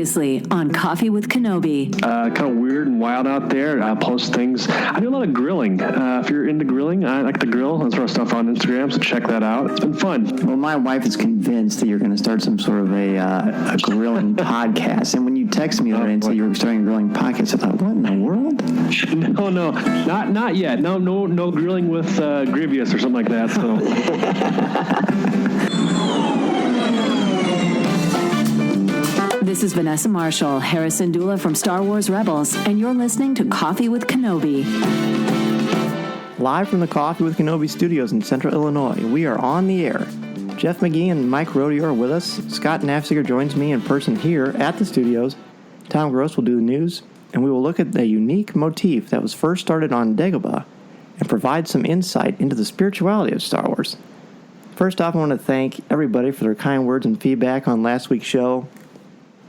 Previously on Coffee with Kenobi. Kind of weird and wild out there. I post things. I do a lot of grilling. If you're into grilling, I like to grill. I throw stuff on Instagram, so check that out. It's been fun. Well, my wife is convinced that you're going to start some sort of a grilling podcast. And when you text me the other day and said you were starting a grilling podcast, I thought, what in the world? No, not yet. No grilling with Grievous or something like that. So. This is Vanessa Marshall, Harrison Dula from Star Wars Rebels, and you're listening to Coffee with Kenobi. Live from the Coffee with Kenobi studios in Central Illinois, we are on the air. Jeff McGee and Mike Rodio are with us. Scott Nafziger joins me in person here at the studios. Tom Gross will do the news, and we will look at the unique motif that was first started on Dagobah and provide some insight into the spirituality of Star Wars. First off, I want to thank everybody for their kind words and feedback on last week's show.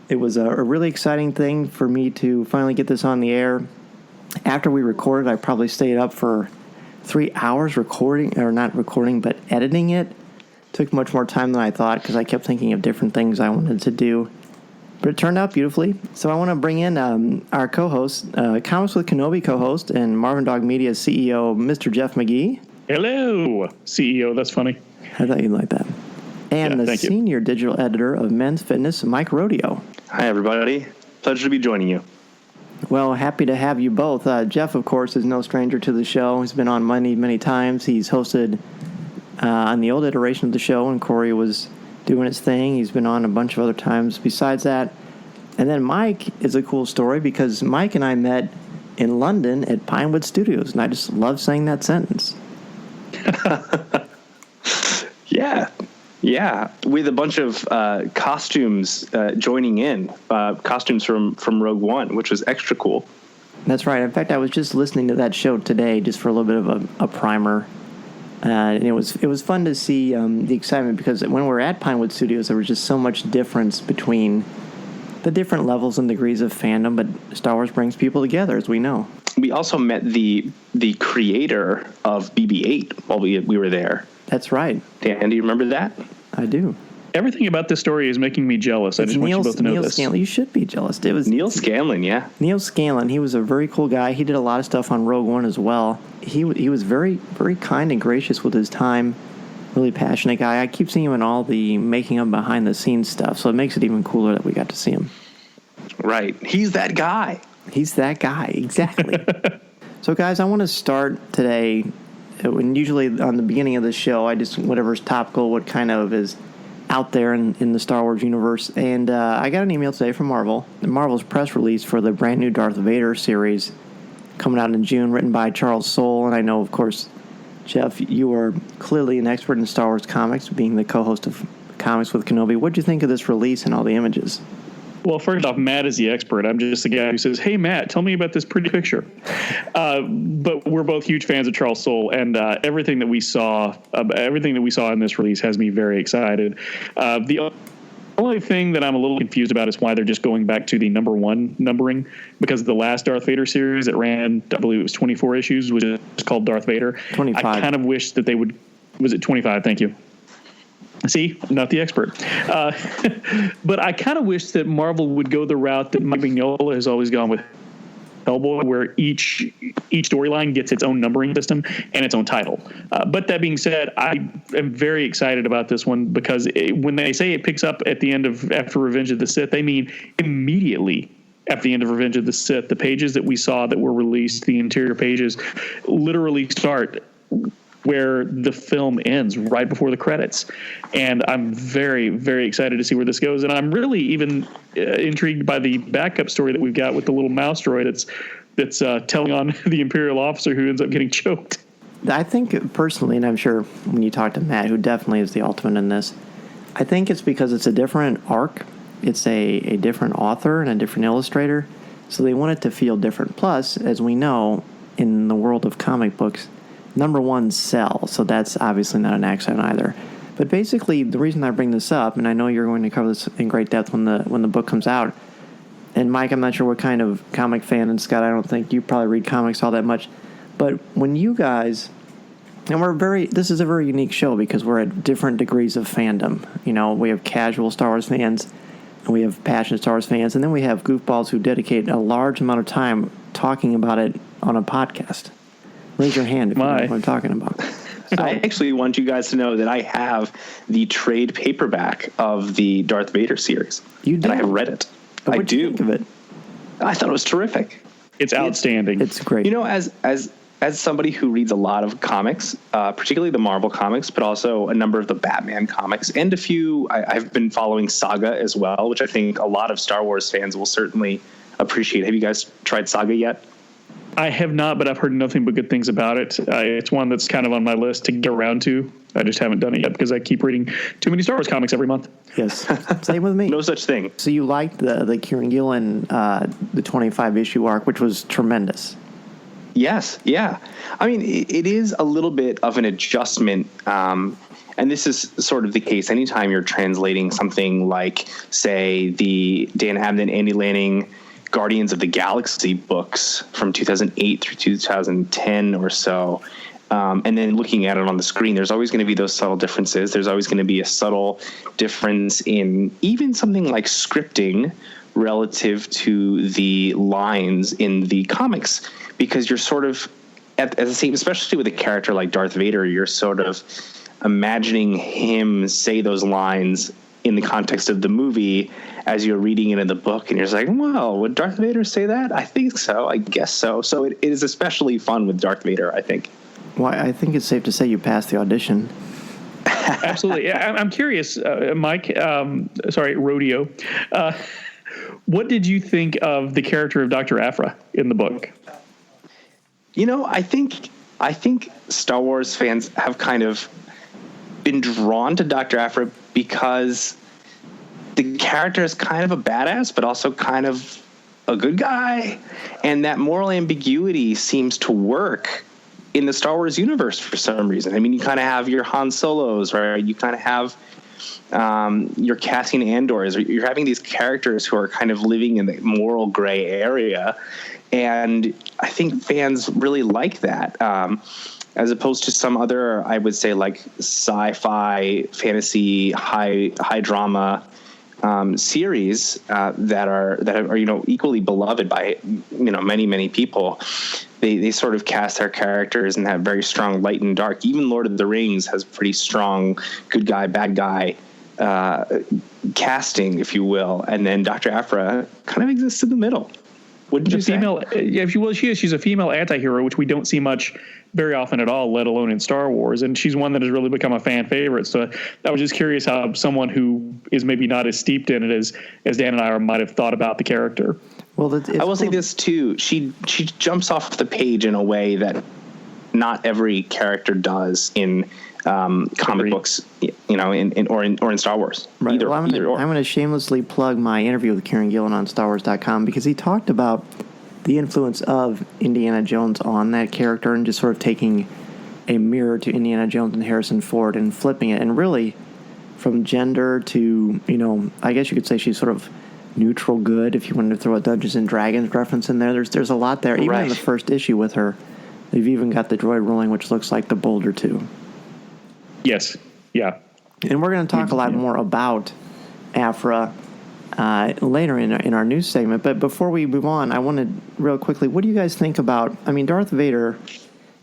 It was a really exciting thing for me to finally get this on the air. After we recorded, I probably stayed up for 3 hours but editing it. Took much more time than I thought because I kept thinking of different things I wanted to do. But it turned out beautifully. So I want to bring in our co-host, Comics with Kenobi co-host and Marvin Dog Media CEO, Mr. Jeff McGee. Hello, CEO. That's funny. I thought you'd like that. And the senior digital editor of Men's Fitness, Mike Rodio. Hi, everybody. Pleasure to be joining you. Well, happy to have you both. Jeff, of course, is no stranger to the show. He's been on many times. He's hosted on the old iteration of the show when Corey was doing his thing. He's been on a bunch of other times besides that. And then Mike is a cool story because Mike and I met in London at Pinewood Studios, and I just love saying that sentence. Yeah, with a bunch of costumes joining in, costumes from Rogue One, which was extra cool. That's right. In fact, I was just listening to that show today just for a little bit of a primer. And it was fun to see the excitement because when we were at Pinewood Studios, there was just so much difference between the different levels and degrees of fandom, but Star Wars brings people together, as we know. We also met the creator of BB-8 while we were there. That's right. Dan, do you remember that? I do. Everything about this story is making me jealous. I just want you both to know this. Scanlan. You should be jealous. It was Neil Scanlan, yeah. Neil Scanlan. He was a very cool guy. He did a lot of stuff on Rogue One as well. He was very, very kind and gracious with his time. Really passionate guy. I keep seeing him in all the making of behind the scenes stuff, so it makes it even cooler that we got to see him. Right. He's that guy. He's that guy. Exactly. So, guys, I want to start today. When usually on the beginning of the show, I just whatever's topical, what kind of is out there in the Star Wars universe. And I got an email today from Marvel. Marvel's press release for the brand new Darth Vader series coming out in June, written by Charles Soule. And I know, of course, Jeff, you are clearly an expert in Star Wars comics, being the co-host of Comics with Kenobi. What did you think of this release and all the images? Well, first off, Matt is the expert. I'm just the guy who says, "Hey, Matt, tell me about this pretty picture." But we're both huge fans of Charles Soule, and everything that we saw in this release has me very excited. The only thing that I'm a little confused about is why they're just going back to the number 1 numbering, because the last Darth Vader series that ran, I believe it was 24 issues, which is called Darth Vader. 25. I kind of wish that they would. Was it 25? Thank you. See, not the expert. But I kind of wish that Marvel would go the route that Mike Mignola has always gone with Hellboy, where each storyline gets its own numbering system and its own title. But that being said, I am very excited about this one because when they say it picks up at the end of after Revenge of the Sith, they mean immediately after the end of Revenge of the Sith. The pages that we saw that were released, the interior pages, literally start where the film ends, right before the credits. And I'm very, very excited to see where this goes. And I'm really even intrigued by the backup story that we've got with the little mouse droid that's telling on the Imperial officer who ends up getting choked. I think personally, and I'm sure when you talk to Matt, who definitely is the ultimate in this, I think it's because it's a different arc. It's a different author and a different illustrator. So they want it to feel different. Plus, as we know, in the world of comic books, number 1 sell, so that's obviously not an accident either. But basically, the reason I bring this up, and I know you're going to cover this in great depth when the book comes out, and Mike, I'm not sure what kind of comic fan, and Scott, I don't think you probably read comics all that much, but when you guys, and this is a very unique show because we're at different degrees of fandom. You know, we have casual Star Wars fans, and we have passionate Star Wars fans, and then we have goofballs who dedicate a large amount of time talking about it on a podcast. Raise your hand if you know what I'm talking about. So, I actually want you guys to know that I have the trade paperback of the Darth Vader series. You do? And I have read it. What'd I do. you think of it? I thought it was terrific. It's outstanding. It's great. You know, as somebody who reads a lot of comics, particularly the Marvel comics, but also a number of the Batman comics, and a few, I've been following Saga as well, which I think a lot of Star Wars fans will certainly appreciate. Have you guys tried Saga yet? I have not, but I've heard nothing but good things about it. It's one that's kind of on my list to get around to. I just haven't done it yet because I keep reading too many Star Wars comics every month. Yes, same with me. No such thing. So you liked the Kieran Gillen, the 25-issue arc, which was tremendous. Yes, yeah. I mean, it is a little bit of an adjustment, and this is sort of the case anytime you're translating something like, say, the Dan Abnett, Andy Lanning, Guardians of the Galaxy books from 2008 through 2010 or so, and then looking at it on the screen, there's always going to be those subtle differences. There's always going to be a subtle difference in even something like scripting relative to the lines in the comics, because you're sort of at the same, especially with a character like Darth Vader, you're sort of imagining him say those lines in the context of the movie as you're reading it in the book, and you're just like, well, would Darth Vader say that? I think so. I guess so. So it is especially fun with Darth Vader, I think. Well, I think it's safe to say you passed the audition. Absolutely. I'm curious, Mike, Rodio. What did you think of the character of Dr. Aphra in the book? You know, I think Star Wars fans have kind of been drawn to Dr. Aphra because the character is kind of a badass, but also kind of a good guy. And that moral ambiguity seems to work in the Star Wars universe for some reason. I mean, you kind of have your Han Solos, right? You kind of have your Cassian Andors. You're having these characters who are kind of living in the moral gray area. And I think fans really like that, as opposed to some other, I would say, like sci-fi, fantasy, high drama series that are equally beloved by many people. They sort of cast their characters and have very strong light and dark. Even Lord of the Rings has pretty strong good guy, bad guy casting, if you will. And then Dr. Aphra kind of exists in the middle. Wouldn't you say? She's a female anti-hero, which we don't see much very often at all, let alone in Star Wars. And she's one that has really become a fan favorite. So I was just curious how someone who is maybe not as steeped in it as Dan and I might have thought about the character. Well, I will say this too. She jumps off the page in a way that not every character does in comic books, or in Star Wars. Right. Either, well, I'm going to shamelessly plug my interview with Kieran Gillen on StarWars.com, because he talked about the influence of Indiana Jones on that character and just sort of taking a mirror to Indiana Jones and Harrison Ford and flipping it. And really, from gender to, I guess you could say she's sort of neutral good, if you wanted to throw a Dungeons and Dragons reference in there. There's a lot there. Even in the first issue with her, they've even got the droid rolling, which looks like the Boulder 2. Yes. Yeah. And we're going to talk a lot more about Aphra later in our news segment. But before we move on, I wanted real quickly, what do you guys think about, Darth Vader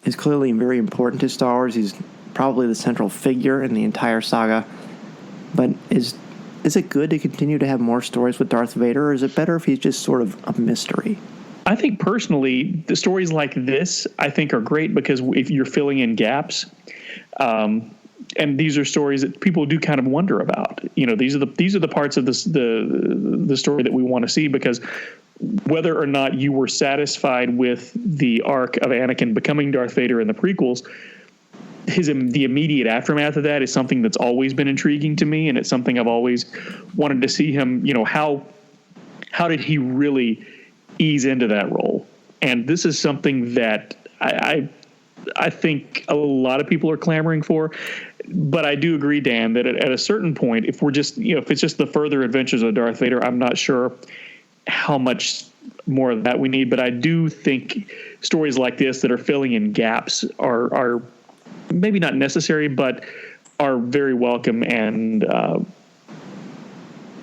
is clearly very important to Star Wars. He's probably the central figure in the entire saga. But is it good to continue to have more stories with Darth Vader, or is it better if he's just sort of a mystery? I think personally, the stories like this, I think, are great because if you're filling in gaps, and these are stories that people do kind of wonder about. These are the parts of the story that we want to see, because whether or not you were satisfied with the arc of Anakin becoming Darth Vader in the prequels, the immediate aftermath of that is something that's always been intriguing to me, and it's something I've always wanted to see him. How did he really ease into that role? And this is something that I think a lot of people are clamoring for. But I do agree, Dan, that at a certain point, if we're just, if it's just the further adventures of Darth Vader, I'm not sure how much more of that we need. But I do think stories like this that are filling in gaps are maybe not necessary, but are very welcome and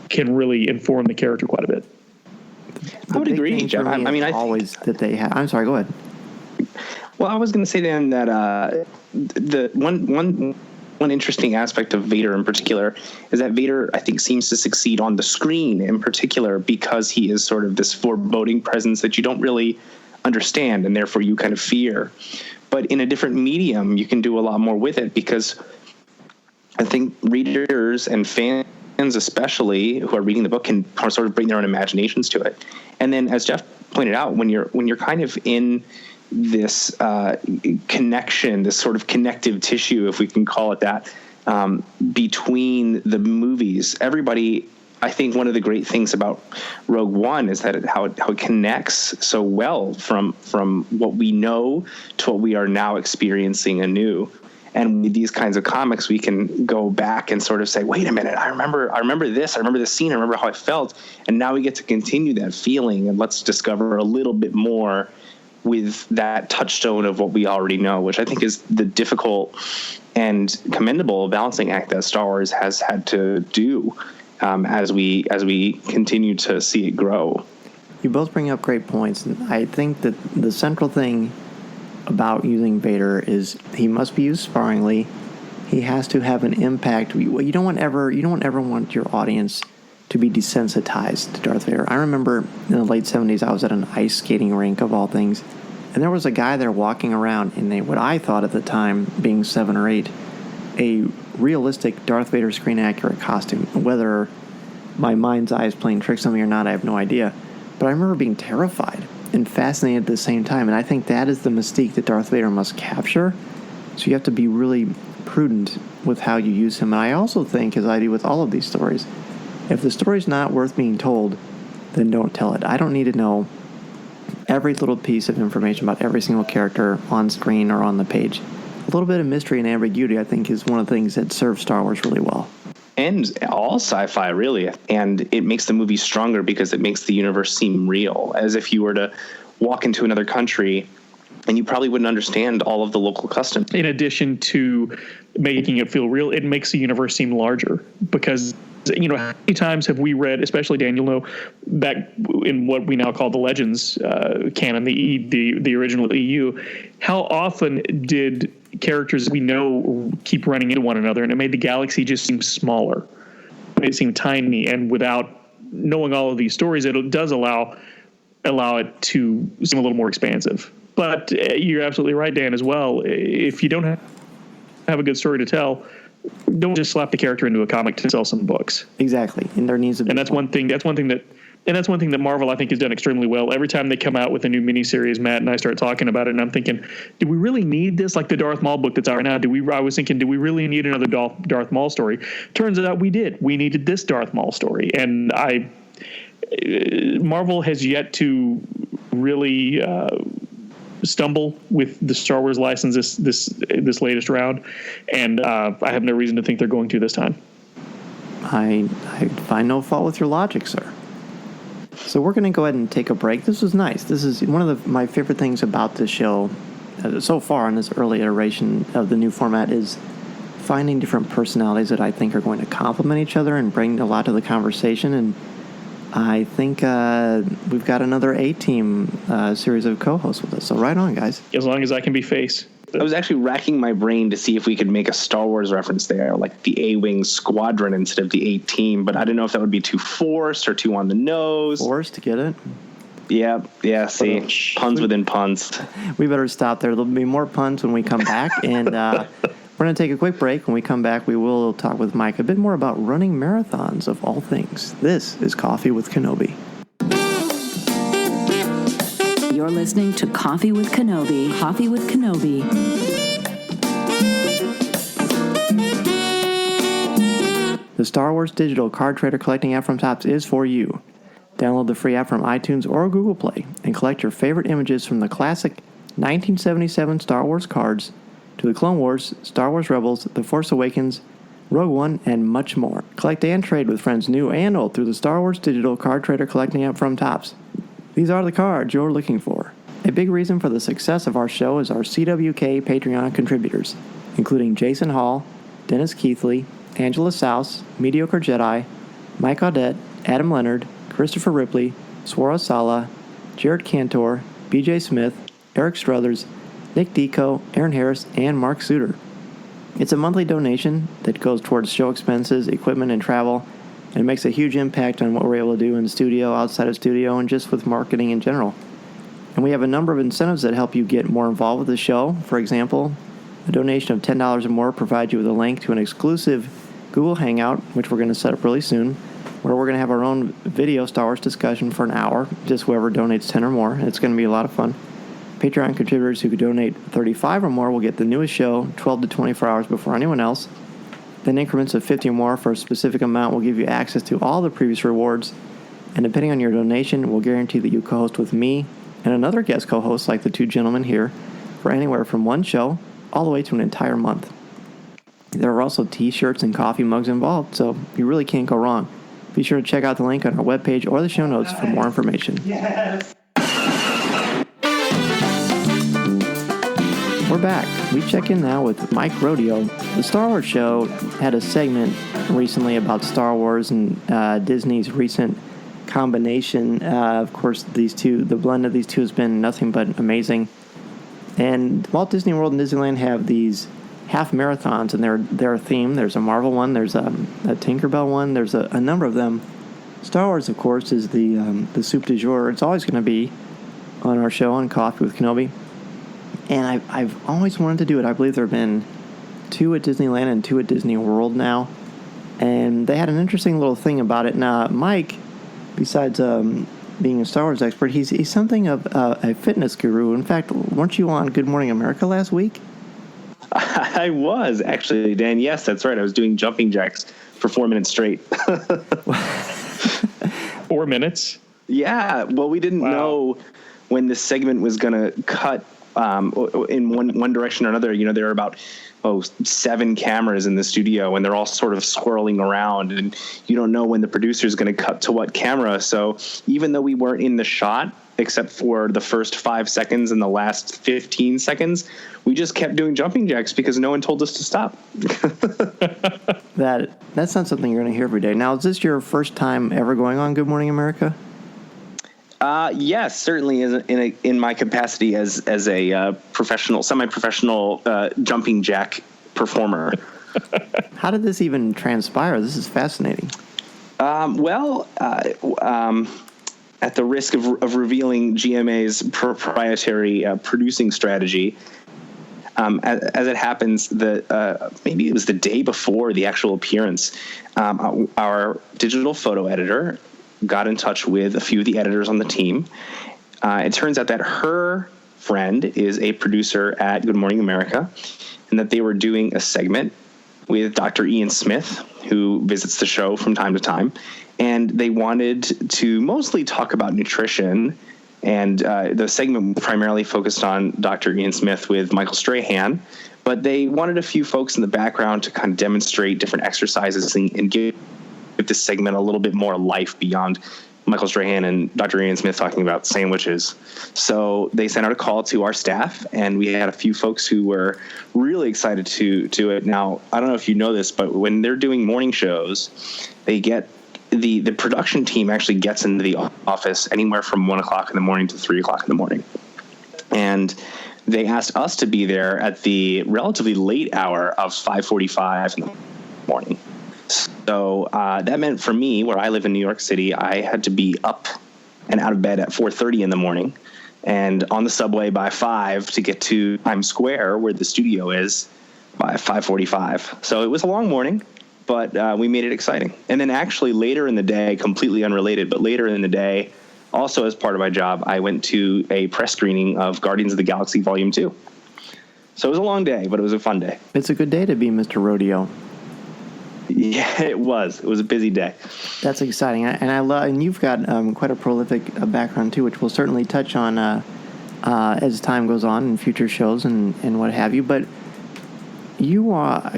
can really inform the character quite a bit. I would agree, Jeff. I mean, I always think that they have. I'm sorry. Go ahead. Well, I was going to say then that the one interesting aspect of Vader in particular is that Vader, I think, seems to succeed on the screen in particular because he is sort of this foreboding presence that you don't really understand and therefore you kind of fear. But in a different medium, you can do a lot more with it because I think readers and fans especially who are reading the book can sort of bring their own imaginations to it. And then, as Jeff pointed out, when you're kind of in this connection, this sort of connective tissue, if we can call it that, between the movies, everybody, I think one of the great things about Rogue One is that how it connects so well from what we know to what we are now experiencing anew. And with these kinds of comics, we can go back and sort of say, wait a minute, I remember this, I remember this scene, I remember how I felt. And now we get to continue that feeling and let's discover a little bit more with that touchstone of what we already know, which I think is the difficult and commendable balancing act that Star Wars has had to do as we continue to see it grow. You both bring up great points, and I think that the central thing about using Vader is he must be used sparingly. He has to have an impact. You don't ever want your audience to be desensitized to Darth Vader. I remember in the late 70s, I was at an ice skating rink of all things, and there was a guy there walking around in what I thought at the time, being 7 or 8, a realistic Darth Vader screen-accurate costume. Whether my mind's eye is playing tricks on me or not, I have no idea. But I remember being terrified and fascinated at the same time, and I think that is the mystique that Darth Vader must capture. So you have to be really prudent with how you use him. And I also think, as I do with all of these stories, if the story's not worth being told, then don't tell it. I don't need to know every little piece of information about every single character on screen or on the page. A little bit of mystery and ambiguity, I think, is one of the things that serves Star Wars really well. And all sci-fi, really. And it makes the movie stronger because it makes the universe seem real, as if you were to walk into another country and you probably wouldn't understand all of the local customs. In addition to making it feel real, it makes the universe seem larger because, how many times have we read, especially Dan, you'll know, back in what we now call the Legends canon, the original EU, how often did characters we know keep running into one another, and it made the galaxy just seem smaller. It seemed tiny, and without knowing all of these stories, it does allow it to seem a little more expansive. But you're absolutely right, Dan, as well. If you don't have a good story to tell, don't just slap the character into a comic to sell some books. Exactly, and there needs to be. And that's one thing that Marvel, I think, has done extremely well. Every time they come out with a new miniseries, Matt and I start talking about it, and I'm thinking, do we really need this? Like the Darth Maul book that's out right now. I was thinking, do we really need another Darth Maul story? Turns out we did. We needed this Darth Maul story, and Marvel has yet to really stumble with the Star Wars license this latest round, and I have no reason to think they're going to this time. I find no fault with your logic, sir. So we're going to go ahead and take a break. This was nice. This is one of my favorite things about this show so far in this early iteration of the new format is finding different personalities that I think are going to complement each other and bring a lot to the conversation. And I think we've got another A-Team series of co-hosts with us. So right on, guys. As long as I can be face. I was actually racking my brain to see if we could make a Star Wars reference there, like the A-Wing Squadron instead of the A-Team, but I don't know if that would be too forced or too on the nose. Forced to get it? Yeah, see, puns within puns. We better stop there. There'll be more puns when we come back, and we're going to take a quick break. When we come back, we will talk with Mike a bit more about running marathons of all things. This is Coffee with Kenobi. You're listening to Coffee with Kenobi. Coffee with Kenobi. The Star Wars Digital Card Trader Collecting app from Topps is for you. Download the free app from iTunes or Google Play and collect your favorite images from the classic 1977 Star Wars cards to the Clone Wars, Star Wars Rebels, The Force Awakens, Rogue One, and much more. Collect and trade with friends new and old through the Star Wars Digital Card Trader Collecting app from Topps. These are the cards you're looking for. A big reason for the success of our show is our CWK Patreon contributors, including Jason Hall, Dennis Keithley, Angela Souse, Mediocre Jedi, Mike Audette, Adam Leonard, Christopher Ripley, Swara Sala, Jared Cantor, BJ Smith, Eric Struthers, Nick Deco, Aaron Harris, and Mark Suter. It's a monthly donation that goes towards show expenses, equipment, and travel, and makes a huge impact on what we're able to do in the studio, outside of studio, and just with marketing in general. And we have a number of incentives that help you get more involved with the show. For example, a donation of $10 or more provides you with a link to an exclusive Google Hangout, which we're going to set up really soon, where we're going to have our own video Star Wars discussion for an hour, just whoever donates 10 or more. It's going to be a lot of fun. Patreon contributors who could donate 35 or more will get the newest show 12 to 24 hours before anyone else. Then increments of 50 or more for a specific amount will give you access to all the previous rewards. And depending on your donation, we'll guarantee that you co-host with me and another guest co-host like the two gentlemen here for anywhere from one show all the way to an entire month. There are also t-shirts and coffee mugs involved, so you really can't go wrong. Be sure to check out the link on our webpage or the show notes for more information. Yes. We're back. We check in now with Mike Rodio. The Star Wars Show had a segment recently about Star Wars and Disney's recent combination. Of course, these two, the blend of these two has been nothing but amazing. And Walt Disney World and Disneyland have these half marathons, and they're a theme. There's a Marvel one, there's a Tinkerbell one, there's a number of them. Star Wars, of course, is the soup du jour. It's always going to be on our show on Coffee with Kenobi. And I've always wanted to do it. I believe there have been 2 at Disneyland and 2 at Disney World now. And they had an interesting little thing about it. Now, Mike, besides being a Star Wars expert, he's something of a fitness guru. In fact, weren't you on Good Morning America last week? I was, actually, Dan. Yes, that's right. I was doing jumping jacks for 4 minutes straight. 4 minutes? Yeah. Well, we didn't know when this segment was going to cut in one direction or another. You know, there are about 7 cameras in the studio, and they're all sort of swirling around, and you don't know when the producer is going to cut to what camera. So even though we weren't in the shot, except for the first 5 seconds and the last 15 seconds, we just kept doing jumping jacks because no one told us to stop. That's not something you're going to hear every day. Now, is this your first time ever going on Good Morning America? Yes, certainly in my capacity as a professional, semi-professional jumping jack performer. How did this even transpire? This is fascinating. At the risk of revealing GMA's proprietary producing strategy, as it happens, maybe it was the day before the actual appearance, our digital photo editor got in touch with a few of the editors on the team. It turns out that her friend is a producer at Good Morning America, and that they were doing a segment with Dr. Ian Smith, who visits the show from time to time. And they wanted to mostly talk about nutrition. And the segment primarily focused on Dr. Ian Smith with Michael Strahan. But they wanted a few folks in the background to kind of demonstrate different exercises and give this segment a little bit more life beyond Michael Strahan and Dr. Ian Smith talking about sandwiches. So they sent out a call to our staff, and we had a few folks who were really excited to do it. Now, I don't know if you know this, but when they're doing morning shows, they get the production team actually gets into the office anywhere from 1 o'clock in the morning to 3 o'clock in the morning. And they asked us to be there at the relatively late hour of 5:45 in the morning. So that meant for me, where I live in New York City, I had to be up and out of bed at 4:30 in the morning and on the subway by 5 to get to Times Square, where the studio is, by 5:45. So it was a long morning, but we made it exciting. And then actually later in the day, completely unrelated, but later in the day, also as part of my job, I went to a press screening of Guardians of the Galaxy Volume 2. So it was a long day, but it was a fun day. It's a good day to be Mr. Rodio. Yeah, it was. It was a busy day. That's exciting, and I love. And you've got quite a prolific background too, which we'll certainly touch on as time goes on in future shows and what have you. But you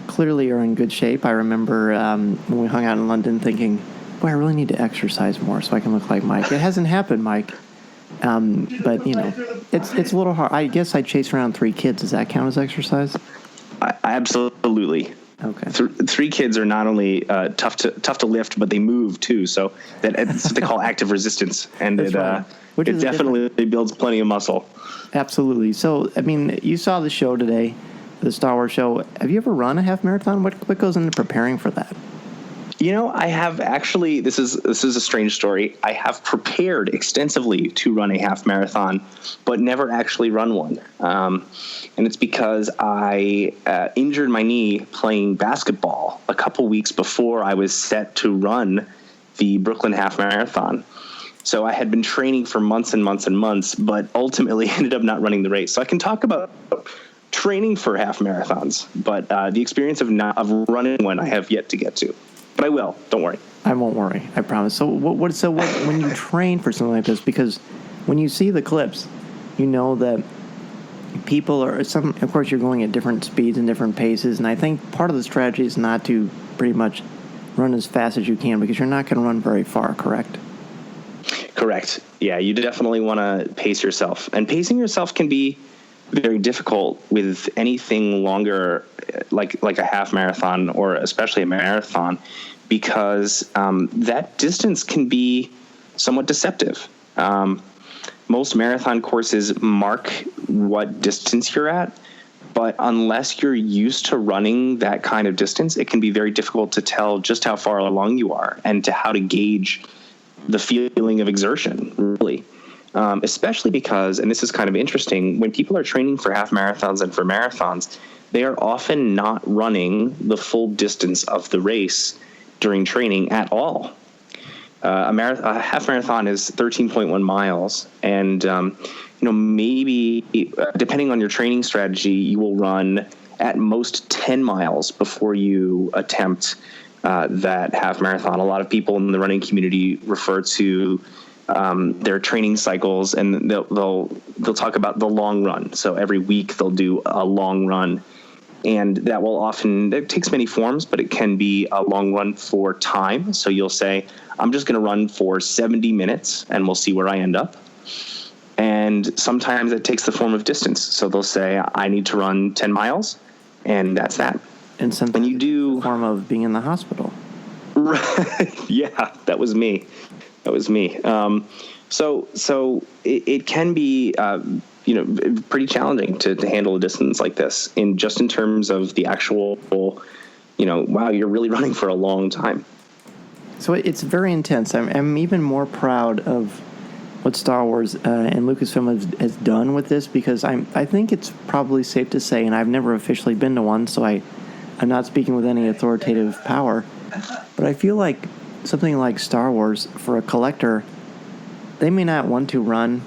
clearly are in good shape. I remember when we hung out in London, thinking, "Boy, I really need to exercise more so I can look like Mike." It hasn't happened, Mike. But you know, it's a little hard. I guess I chase around 3 kids. Does that count as exercise? Absolutely. Okay. Three kids are not only tough to lift, but they move too. So that's what they call active resistance, and it definitely builds plenty of muscle. Absolutely. So, I mean, you saw the show today, the Star Wars show. Have you ever run a half marathon? What goes into preparing for that? I have actually, this is a strange story. I have prepared extensively to run a half marathon, but never actually run one. And it's because I injured my knee playing basketball a couple weeks before I was set to run the Brooklyn Half Marathon. So I had been training for months and months and months, but ultimately ended up not running the race. So I can talk about training for half marathons, but the experience of running one I have yet to get to. But I will. Don't worry. I won't worry. I promise. So when you train for something like this, because when you see the clips, you know that people of course, you're going at different speeds and different paces, and I think part of the strategy is not to pretty much run as fast as you can, because you're not going to run very far, correct? Correct. Yeah, you definitely want to pace yourself. And pacing yourself can be very difficult with anything longer, like a half marathon or especially a marathon, because that distance can be somewhat deceptive. Most marathon courses mark what distance you're at, but unless you're used to running that kind of distance, it can be very difficult to tell just how far along you are and to how to gauge the feeling of exertion, really. Especially because, and this is kind of interesting, when people are training for half marathons and for marathons, they are often not running the full distance of the race during training at all. A half marathon is 13.1 miles, and maybe depending on your training strategy, you will run at most 10 miles before you attempt that half marathon. A lot of people in the running community refer to their training cycles, and they'll talk about the long run. So every week they'll do a long run, and it takes many forms, but it can be a long run for time. So you'll say, I'm just going to run for 70 minutes and we'll see where I end up. And sometimes it takes the form of distance. So they'll say, I need to run 10 miles, and that's that. And sometimes you do the form of being in the hospital. Right. Yeah, that was me. So it can be, pretty challenging to handle a distance like this in terms of the actual, wow, you're really running for a long time. So it's very intense. I'm even more proud of what Star Wars and Lucasfilm has done with this, because I think it's probably safe to say, and I've never officially been to one, so I'm not speaking with any authoritative power, but I feel like something like Star Wars, for a collector, they may not want to run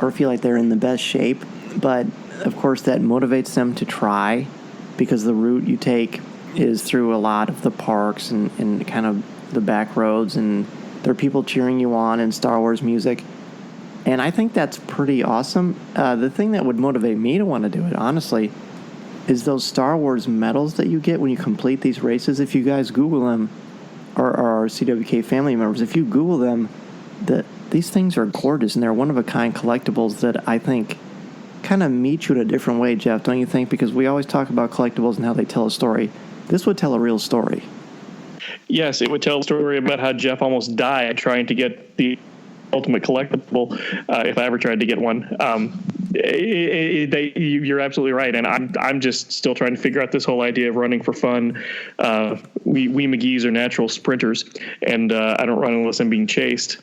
or feel like they're in the best shape, but of course that motivates them to try, because the route you take is through a lot of the parks and kind of the back roads, and there are people cheering you on and Star Wars music, and I think that's pretty awesome. The thing that would motivate me to want to do it, honestly, is those Star Wars medals that you get when you complete these races. If you guys Google them, or our CWK family members, if you Google them, these things are gorgeous, and they're one-of-a-kind collectibles that I think kind of meet you in a different way, Jeff, don't you think? Because we always talk about collectibles and how they tell a story. This would tell a real story. Yes, it would tell a story about how Jeff almost died trying to get the ultimate collectible, if I ever tried to get one. You're absolutely right, and I'm just still trying to figure out this whole idea of running for fun. We McGees are natural sprinters, and I don't run unless I'm being chased.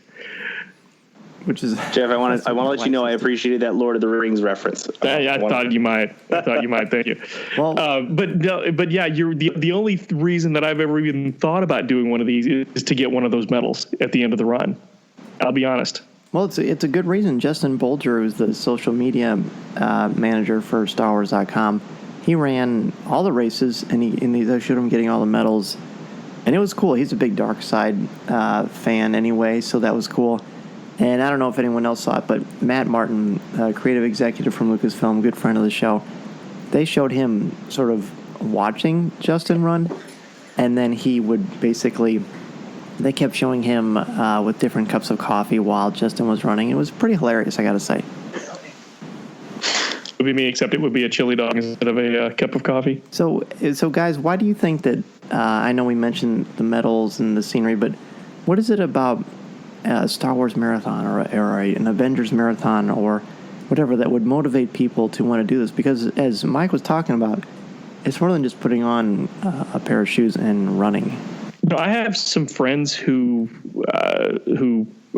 Jeff, I want to let you know I appreciated that Lord of the Rings reference. I thought you might. Thank you. Well, but yeah, you're the only reason that I've ever even thought about doing one of these is to get one of those medals at the end of the run. I'll be honest. Well, it's a good reason. Justin Bolger, who's the social media manager for StarWars.com, he ran all the races, and I showed him getting all the medals, and it was cool. He's a big Dark Side fan anyway, so that was cool. And I don't know if anyone else saw it, but Matt Martin, creative executive from Lucasfilm, good friend of the show, they showed him sort of watching Justin run, and then he would basically, they kept showing him with different cups of coffee while Justin was running. It was pretty hilarious, I got to say. would be me, except it would be a chili dog instead of a cup of coffee. So guys, why do you think that, I know we mentioned the medals and the scenery, but what is it about a Star Wars marathon or an Avengers marathon or whatever that would motivate people to want to do this? Because as Mike was talking about, it's more than just putting on a pair of shoes and running. No, I have some friends who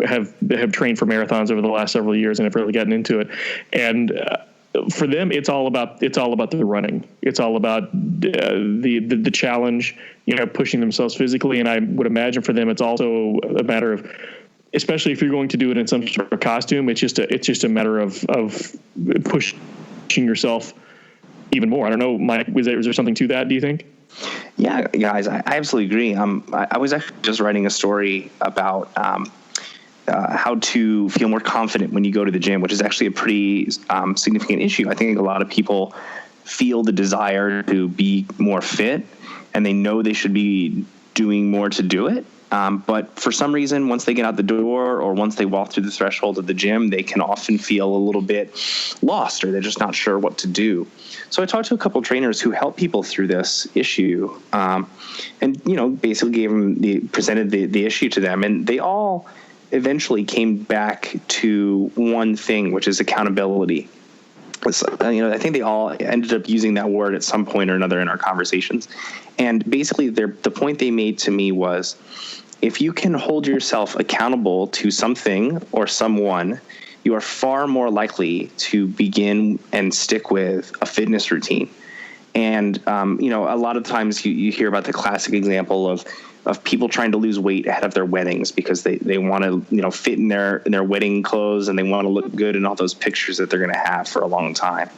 have trained for marathons over the last several years and have really gotten into it. And for them, it's all about the running. It's all about the challenge, pushing themselves physically. And I would imagine for them, it's also a matter of, especially if you're going to do it in some sort of costume, it's just a matter of pushing yourself even more. I don't know, Mike, was there something to that, do you think? Yeah, guys, I absolutely agree. I was actually just writing a story about how to feel more confident when you go to the gym, which is actually a pretty significant issue. I think a lot of people feel the desire to be more fit, and they know they should be doing more to do it. But for some reason, once they get out the door or once they walk through the threshold of the gym, they can often feel a little bit lost, or they're just not sure what to do. So I talked to a couple of trainers who help people through this issue, and basically presented the issue to them, and they all eventually came back to one thing, which is accountability. I think they all ended up using that word at some point or another in our conversations. And basically the point they made to me was, if you can hold yourself accountable to something or someone, you are far more likely to begin and stick with a fitness routine. And, a lot of times you hear about the classic example of people trying to lose weight ahead of their weddings because they want to, fit in their wedding clothes, and they want to look good in all those pictures that they're going to have for a long time.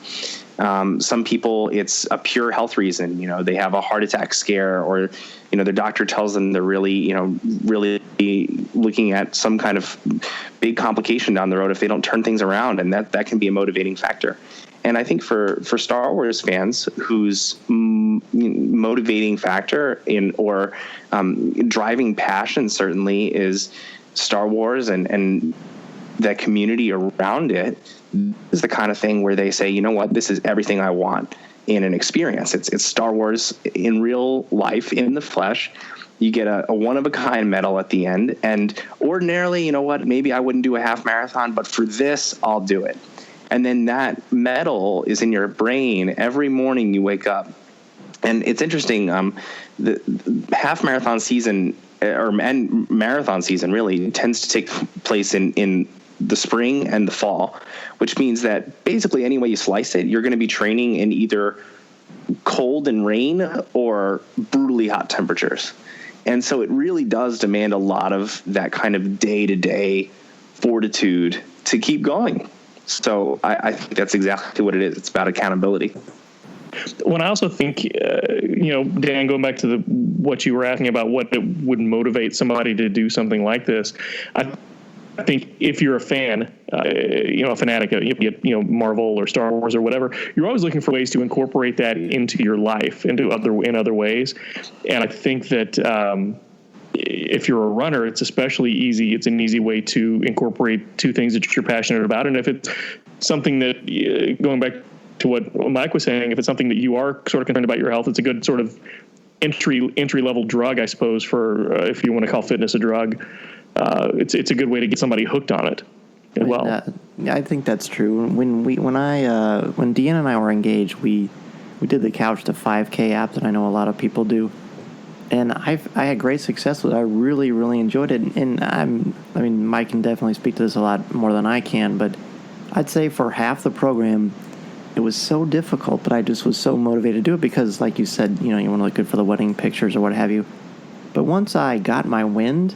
Some people, it's a pure health reason. They have a heart attack scare, or, their doctor tells them they're really looking at some kind of big complication down the road if they don't turn things around. And that can be a motivating factor. And I think for Star Wars fans, whose motivating factor or driving passion certainly is Star Wars and that community around it, is the kind of thing where they say, you know what, this is everything I want in an experience. It's Star Wars in real life, in the flesh. You get a one-of-a-kind medal at the end. And ordinarily, maybe I wouldn't do a half marathon, but for this, I'll do it. And then that medal is in your brain every morning you wake up. And it's interesting, the half marathon season, and marathon season really tends to take place in the spring and the fall, which means that basically any way you slice it, you're going to be training in either cold and rain or brutally hot temperatures. And so it really does demand a lot of that kind of day-to-day fortitude to keep going. So I think that's exactly what it is. It's about accountability. Well, I also think, Dan, going back to what you were asking about what would motivate somebody to do something like this, I think if you're a fan, a fanatic of Marvel or Star Wars or whatever, you're always looking for ways to incorporate that into your life, in other ways. And I think that if you're a runner, it's especially easy. It's an easy way to incorporate two things that you're passionate about. And if it's something that, going back to what Mike was saying, if it's something that you are sort of concerned about your health, it's a good sort of entry level drug, I suppose, for if you want to call fitness a drug. It's a good way to get somebody hooked on it as well. I think that's true. When Deanna and I were engaged, we did the Couch to 5K app that I know a lot of people do, and I had great success with it. I really, really enjoyed it. And Mike can definitely speak to this a lot more than I can, but I'd say for half the program, it was so difficult, but I just was so motivated to do it because, like you said, you want to look good for the wedding pictures or what have you. But once I got my wind,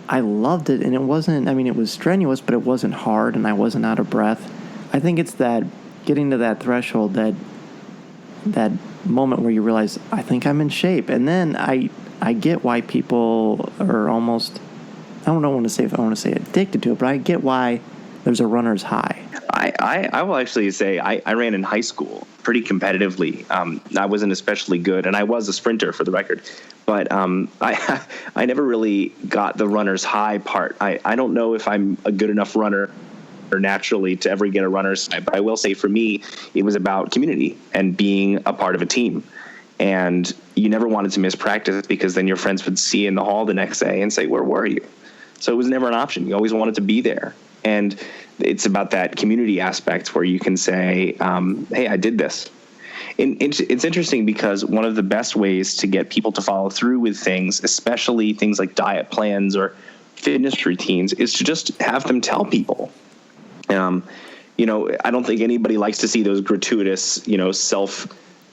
I loved it, and it wasn't, it was strenuous, but it wasn't hard, and I wasn't out of breath. I think it's that getting to that threshold, that moment where you realize, I think I'm in shape. And then I get why people are almost, I don't want to say addicted to it, but I get why there's a runner's high. I will actually say I ran in high school pretty competitively. I wasn't especially good, and I was a sprinter for the record. But I never really got the runner's high part. I don't know if I'm a good enough runner naturally to ever get a runner's side. But I will say for me, it was about community and being a part of a team. And you never wanted to miss practice because then your friends would see you in the hall the next day and say, where were you? So it was never an option. You always wanted to be there. And it's about that community aspect where you can say, hey, I did this. And it's interesting because one of the best ways to get people to follow through with things, especially things like diet plans or fitness routines, is to just have them tell people. I don't think anybody likes to see those gratuitous,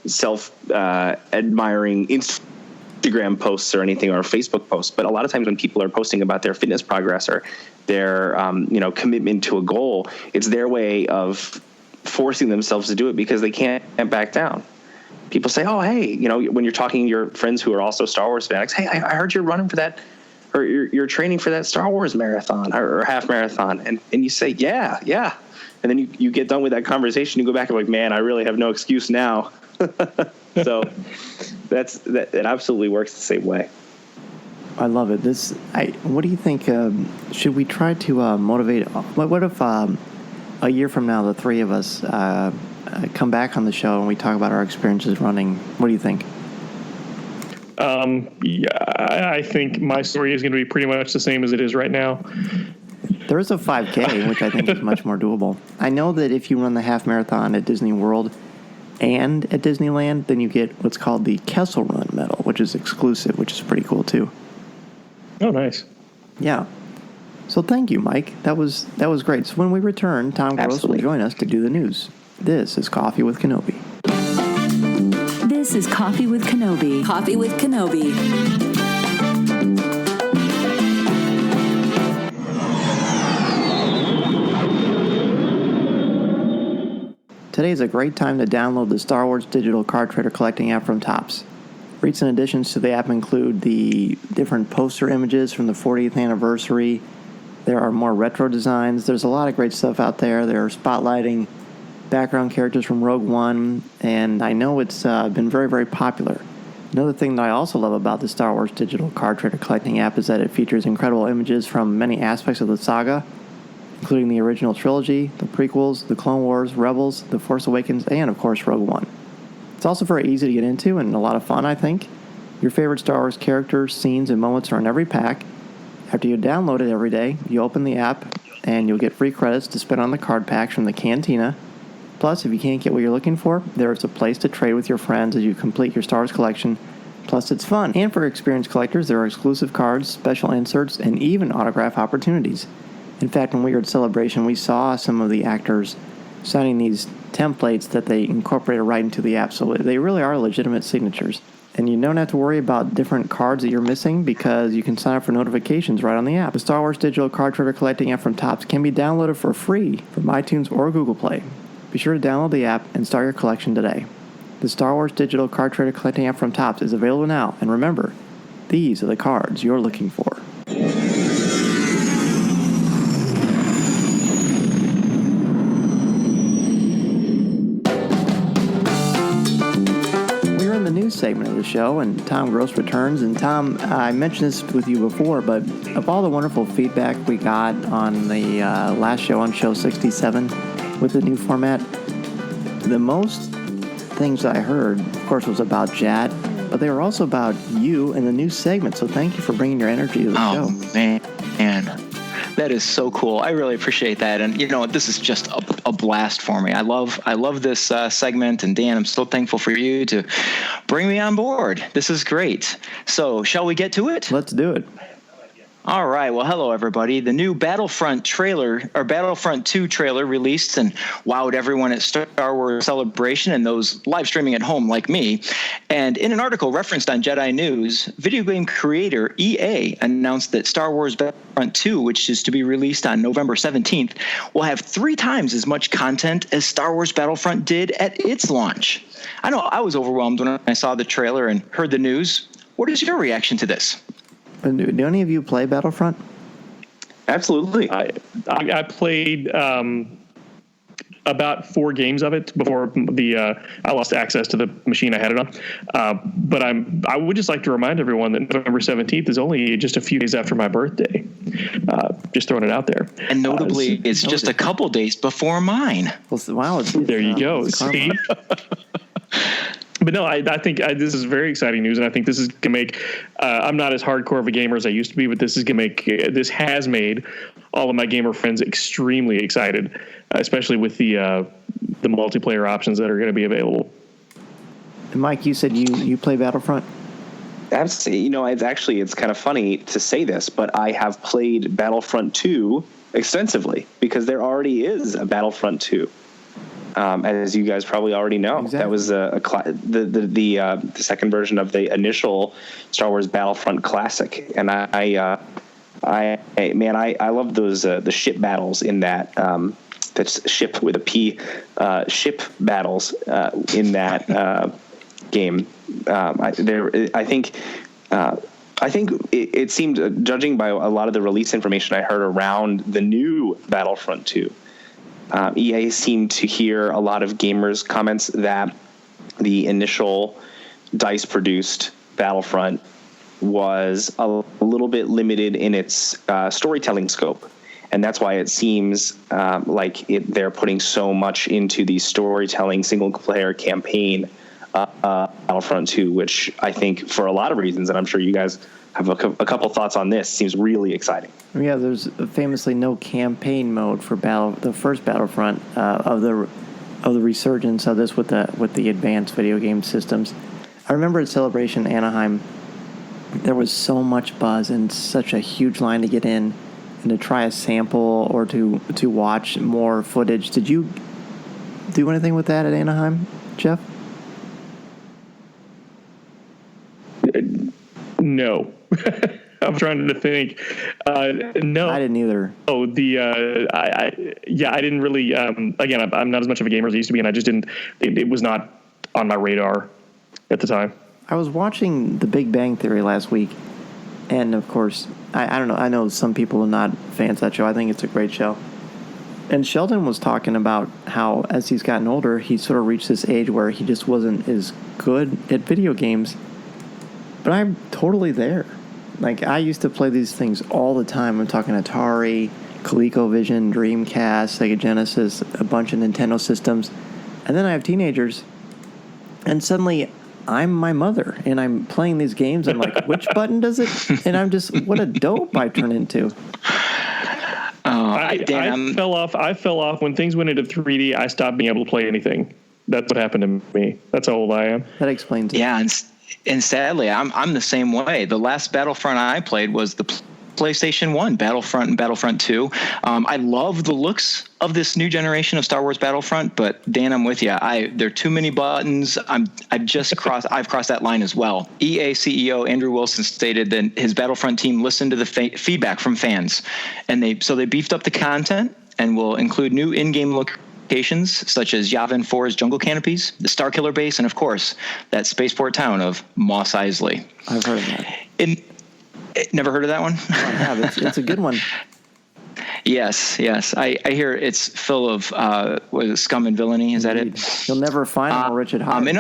self-admiring Instagram posts or anything, or Facebook posts. But a lot of times when people are posting about their fitness progress or their, commitment to a goal, it's their way of forcing themselves to do it because they can't back down. People say, oh, hey, when you're talking to your friends who are also Star Wars fanatics, hey, I heard you're running for that, or you're training for that Star Wars marathon or half marathon. And you say, yeah. And then you get done with that conversation, you go back and like, man, I really have no excuse now. So that absolutely works the same way. I love it. What do you think? Should we try to motivate? What if a year from now, the three of us come back on the show and we talk about our experiences running? What do you think? I think my story is going to be pretty much the same as it is right now. There is a 5K, which I think is much more doable. I know that if you run the half marathon at Disney World and at Disneyland, then you get what's called the Kessel Run medal, which is exclusive, which is pretty cool too. Oh, nice. Yeah. So thank you, Mike. That was great. So when we return, Tom Gross will join us to do the news. This is Coffee with Kenobi. This is Coffee with Kenobi. Coffee with Kenobi. Today is a great time to download the Star Wars digital card trader collecting app from Topps. Recent additions to the app include the different poster images from the 40th anniversary. There are more retro designs. There's a lot of great stuff out there. They're spotlighting background characters from Rogue One, and I know it's been very, very popular. Another thing that I also love about the Star Wars digital card trader collecting app is that it features incredible images from many aspects of the saga, including the original trilogy, the prequels, the Clone Wars, Rebels, The Force Awakens, and, of course, Rogue One. It's also very easy to get into and a lot of fun, I think. Your favorite Star Wars characters, scenes, and moments are in every pack. After you download it every day, you open the app, and you'll get free credits to spend on the card packs from the Cantina. Plus, if you can't get what you're looking for, there is a place to trade with your friends as you complete your Star Wars collection. Plus, it's fun. And for experienced collectors, there are exclusive cards, special inserts, and even autograph opportunities. In fact, when we were at Celebration, we saw some of the actors signing these templates that they incorporated right into the app, so they really are legitimate signatures. And you don't have to worry about different cards that you're missing because you can sign up for notifications right on the app. The Star Wars digital card trader collecting app from Topps can be downloaded for free from iTunes or Google Play. Be sure to download the app and start your collection today. The Star Wars digital card trader collecting app from Topps is available now, and remember, these are the cards you're looking for. News segment of the show, and Tom Gross returns. And Tom, I mentioned this with you before, but of all the wonderful feedback we got on the last show, on show 67, with the new format, the most things I heard, of course, was about Jad, but they were also about you and the new segment. So thank you for bringing your energy to the show. Oh, man. That is so cool. I really appreciate that. And, this is just a blast for me. I love this segment. And, Dan, I'm so thankful for you to bring me on board. This is great. So shall we get to it? Let's do it. All right. Well, hello, everybody. The new Battlefront 2 trailer released and wowed everyone at Star Wars Celebration and those live streaming at home like me. And in an article referenced on Jedi News, video game creator EA announced that Star Wars Battlefront 2, which is to be released on November 17th, will have 3 times as much content as Star Wars Battlefront did at its launch. I know I was overwhelmed when I saw the trailer and heard the news. What is your reaction to this? Do any of you play Battlefront? Absolutely. I played about 4 games of it before I lost access to the machine I had it on. But I would just like to remind everyone that November 17th is only just a few days after my birthday. Just throwing it out there. And notably, it's just a couple days before mine. Well, wow. There you go. See? But no, I think this is very exciting news, and I think this is gonna make. I'm not as hardcore of a gamer as I used to be, but this has made all of my gamer friends extremely excited, especially with the multiplayer options that are going to be available. And Mike, you said you play Battlefront? Absolutely. It's kind of funny to say this, but I have played Battlefront 2 extensively because there already is a Battlefront 2. As you guys probably already know, exactly. That was the second version of the initial Star Wars Battlefront classic, and I love those the ship battles in that. That's ship with a P, ship battles in that game. I think it seemed, judging by a lot of the release information I heard around the new Battlefront 2. EA seemed to hear a lot of gamers' comments that the initial DICE-produced Battlefront was a little bit limited in its storytelling scope. And that's why it seems like they're putting so much into the storytelling single-player campaign Battlefront 2, which I think, for a lot of reasons, and I'm sure you guys have a couple thoughts on this, seems really exciting. Yeah, there's famously no campaign mode for the first Battlefront of the resurgence of this with the advanced video game systems. I remember at Celebration Anaheim, there was so much buzz and such a huge line to get in and to try a sample or to watch more footage. Did you do anything with that at Anaheim, Jeff? No. I'm trying to think. No, I didn't either. Oh, I didn't really. Again, I'm not as much of a gamer as I used to be, and I just didn't. It was not on my radar at the time. I was watching The Big Bang Theory last week, and of course, I don't know. I know some people are not fans of that show. I think it's a great show. And Sheldon was talking about how, as he's gotten older, he sort of reached this age where he just wasn't as good at video games. But I'm totally there. Like, I used to play these things all the time. I'm talking Atari, ColecoVision, Dreamcast, Sega Genesis, a bunch of Nintendo systems. And then I have teenagers, and suddenly I'm my mother, and I'm playing these games. I'm like, which button does it? And I'm just, what a dope I turn into. I fell off when things went into 3D. I stopped being able to play anything. That's what happened to me. That's how old I am. That explains it. Yeah, and sadly, I'm the same way. The last Battlefront I played was the PlayStation 1, Battlefront and Battlefront 2. I love the looks of this new generation of Star Wars Battlefront, but Dan, I'm with you. There are too many buttons. I've crossed that line as well. EA CEO Andrew Wilson stated that his Battlefront team listened to the feedback from fans, and they beefed up the content and will include new in-game locations such as Yavin 4's jungle canopies, the Starkiller base, and of course that spaceport town of Mos Eisley. I've heard of that. Never heard of that one? I have. It's a good one. Yes. I hear it's full of scum and villainy. Is that it? You'll never find a more Richard Hart. In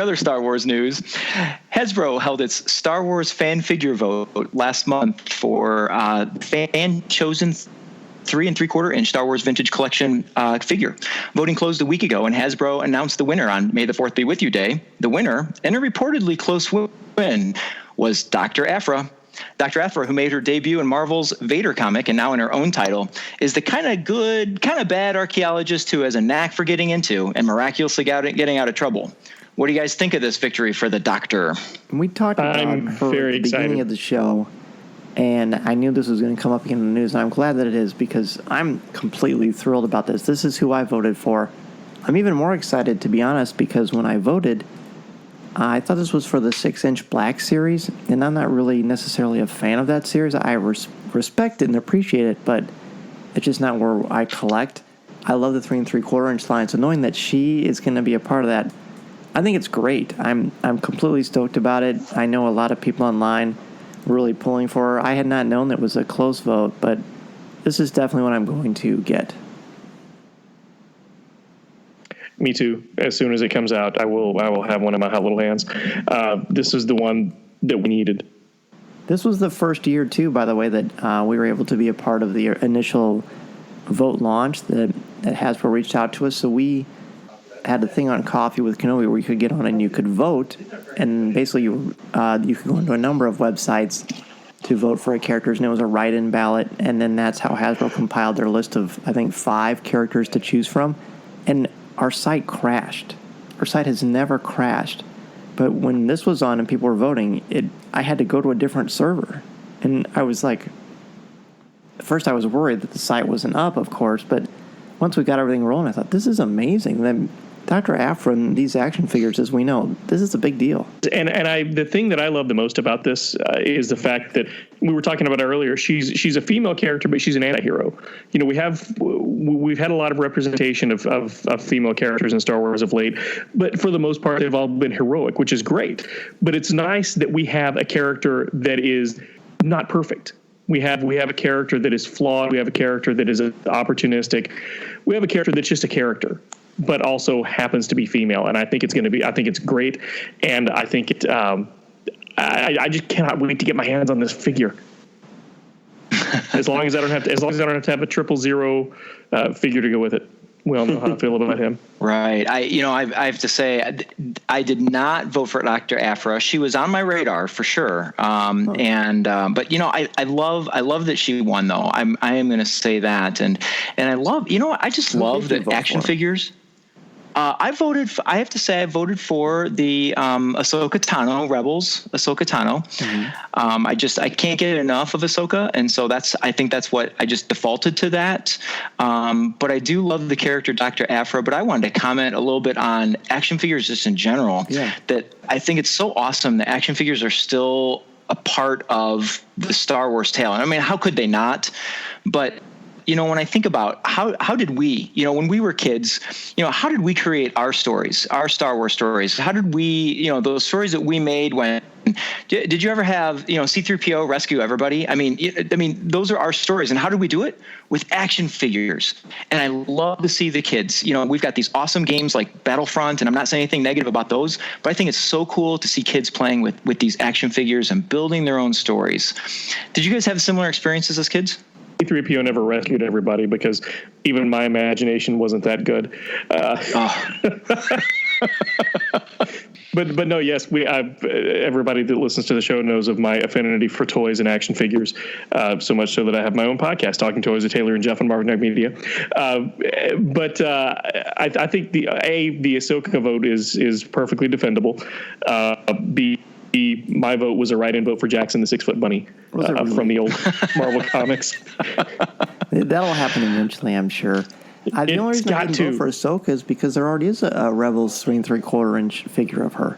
other Star Wars news, Hasbro held its Star Wars fan figure vote last month for fan-chosen 3 3/4-inch Star Wars Vintage Collection figure. Voting closed a week ago, and Hasbro announced the winner on May the 4th Be With You Day. The winner, and a reportedly close win, was Dr. Aphra. Dr. Aphra, who made her debut in Marvel's Vader comic and now in her own title, is the kind of good, kind of bad archaeologist who has a knack for getting into and miraculously getting out of trouble. What do you guys think of this victory for the Doctor? We talked about her at the beginning of the show, and I knew this was going to come up again in the news, and I'm glad that it is because I'm completely thrilled about this. This is who I voted for. I'm even more excited, to be honest, because when I voted, I thought this was for the 6-inch Black series, and I'm not really necessarily a fan of that series. I respect it and appreciate it, but it's just not where I collect. I love the 3 3/4-inch line, so knowing that she is going to be a part of that, I think it's great. I'm completely stoked about it. I know a lot of people online really pulling for her. I had not known that it was a close vote, but this is definitely what I'm going to get. Me too. As soon as it comes out, I will have one in my hot little hands. This is the one that we needed. This was the first year, too, by the way, that we were able to be a part of the initial vote launch that Hasbro reached out to us. So we had a thing on Coffee with Kenobi where you could get on and you could vote. And basically you could go into a number of websites to vote for a character's, and it was a write-in ballot. And then that's how Hasbro compiled their list of, I think, 5 characters to choose from. And our site crashed. Our site has never crashed. But when this was on and people were voting, I had to go to a different server. And I was like, at first I was worried that the site wasn't up, of course, but once we got everything rolling, I thought, this is amazing. Then Dr. Aphra and these action figures, as we know, this is a big deal. And the thing that I love the most about this is the fact that we were talking about earlier. She's a female character, but she's an anti-hero. You know, we've had a lot of representation of female characters in Star Wars of late, but for the most part, they've all been heroic, which is great. But it's nice that we have a character that is not perfect. We have a character that is flawed. We have a character that is opportunistic. We have a character that's just a character, but also happens to be female. And I think it's great. And I think I just cannot wait to get my hands on this figure. As long as I don't have to have a 000 figure to go with it. We all know how I feel about him. Right. I have to say, I did not vote for Dr. Aphra. She was on my radar for sure. But I love that she won though. I am going to say that. And I love, I just love that action figures. I voted for the Ahsoka Tano Rebels. Ahsoka Tano. Mm-hmm. I can't get enough of Ahsoka, and so I think that's what I just defaulted to that. But I do love the character Dr. Aphra. But I wanted to comment a little bit on action figures just in general. Yeah. That I think it's so awesome that action figures are still a part of the Star Wars tale. And I mean, how could they not? But when I think about how did we, when we were kids, how did we create our stories, our Star Wars stories? How did we, those stories that we made when, did you ever have, C-3PO rescue everybody? I mean, those are our stories. And how did we do it? With action figures. And I love to see the kids, we've got these awesome games like Battlefront, and I'm not saying anything negative about those, but I think it's so cool to see kids playing with these action figures and building their own stories. Did you guys have similar experiences as kids? C-3PO never rescued everybody because even my imagination wasn't that good. But no, yes, everybody that listens to the show knows of my affinity for toys and action figures, so much so that I have my own podcast, Talking Toys with Taylor and Jeff on Marvin Dog Media. I think the Ahsoka vote is perfectly defendable. My vote was a write-in vote for Jackson the 6-foot bunny from the old Marvel comics. That'll happen eventually, I'm sure. The only reason I didn't vote for Ahsoka is because there already is a Rebels 3 3/4-inch figure of her.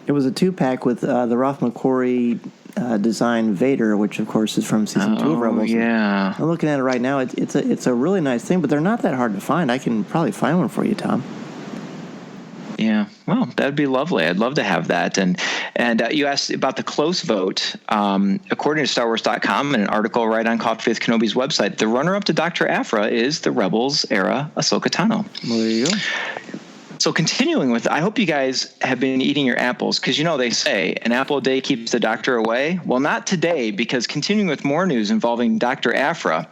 It was a 2-pack with the Ralph McQuarrie design Vader, which of course is from season 2 of Rebels. Yeah, I'm looking at it right now. It's a really nice thing, but they're not that hard to find. I can probably find one for you, Tom. Yeah, well, that'd be lovely. I'd love to have that. And you asked about the close vote. According to StarWars.com and an article right on Coffee with Kenobi's website, the runner-up to Dr. Aphra is the Rebels era Ahsoka Tano. Well, there you go. So continuing with, I hope you guys have been eating your apples because, they say an apple a day keeps the doctor away. Well, not today, because continuing with more news involving Dr. Aphra,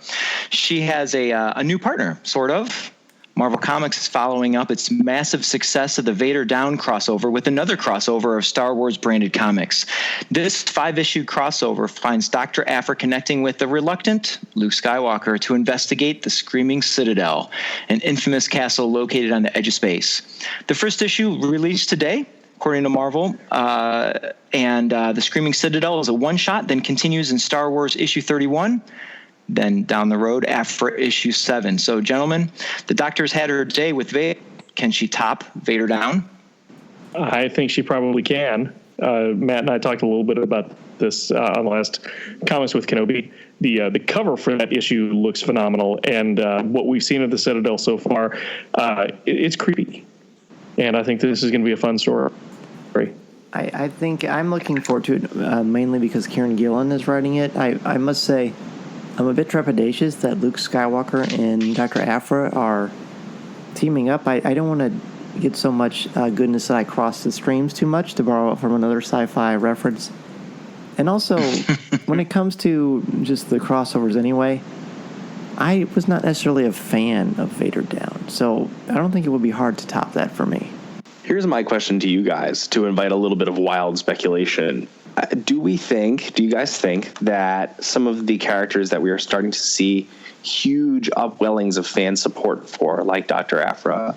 she has a new partner, sort of. Marvel Comics is following up its massive success of the Vader Down crossover with another crossover of Star Wars branded comics. This 5-issue crossover finds Dr. Aphra connecting with the reluctant Luke Skywalker to investigate the Screaming Citadel, an infamous castle located on the edge of space. The first issue released today, according to Marvel, and the Screaming Citadel is a one-shot, then continues in Star Wars issue 31. Then down the road after issue 7. So, gentlemen, the Doctor's had her day with Vader. Can she top Vader Down? I think she probably can. Matt and I talked a little bit about this on the last Comments with Kenobi. The cover for that issue looks phenomenal, and what we've seen of the Citadel so far, it's creepy. And I think this is going to be a fun story. I think I'm looking forward to it mainly because Kieran Gillen is writing it. I must say, I'm a bit trepidatious that Luke Skywalker and Dr. Aphra are teaming up. I don't want to get so much goodness that I cross the streams too much, to borrow from another sci-fi reference. And also, when it comes to just the crossovers anyway, I was not necessarily a fan of Vader Down, so I don't think it would be hard to top that for me. Here's my question to you guys to invite a little bit of wild speculation. Do you guys think that some of the characters that we are starting to see huge upwellings of fan support for, like Dr. Aphra,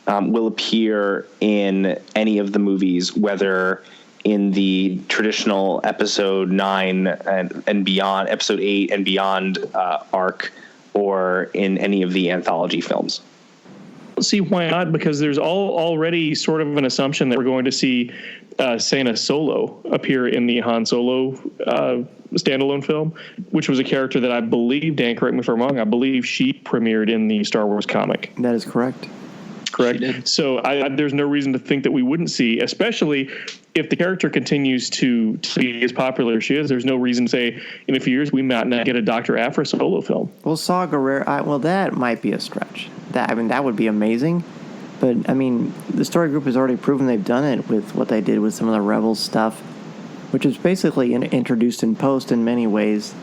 will appear in any of the movies, whether in the traditional episode 9 and beyond, episode 8 and beyond arc, or in any of the anthology films? See, why not? Because there's already sort of an assumption that we're going to see Santa Solo appear in the Han Solo standalone film, which was a character that I believe, Dan, correct me if I'm wrong, I believe she premiered in the Star Wars comic. That is correct. Correct. So there's no reason to think that we wouldn't see, especially if the character continues to be as popular as she is. There's no reason to say in a few years we might not get a Dr. Aphra Solo film. Well, Saw Gerrera, that might be a stretch. That would be amazing. But, the story group has already proven they've done it with what they did with some of the Rebels stuff, which is basically introduced in post in many ways,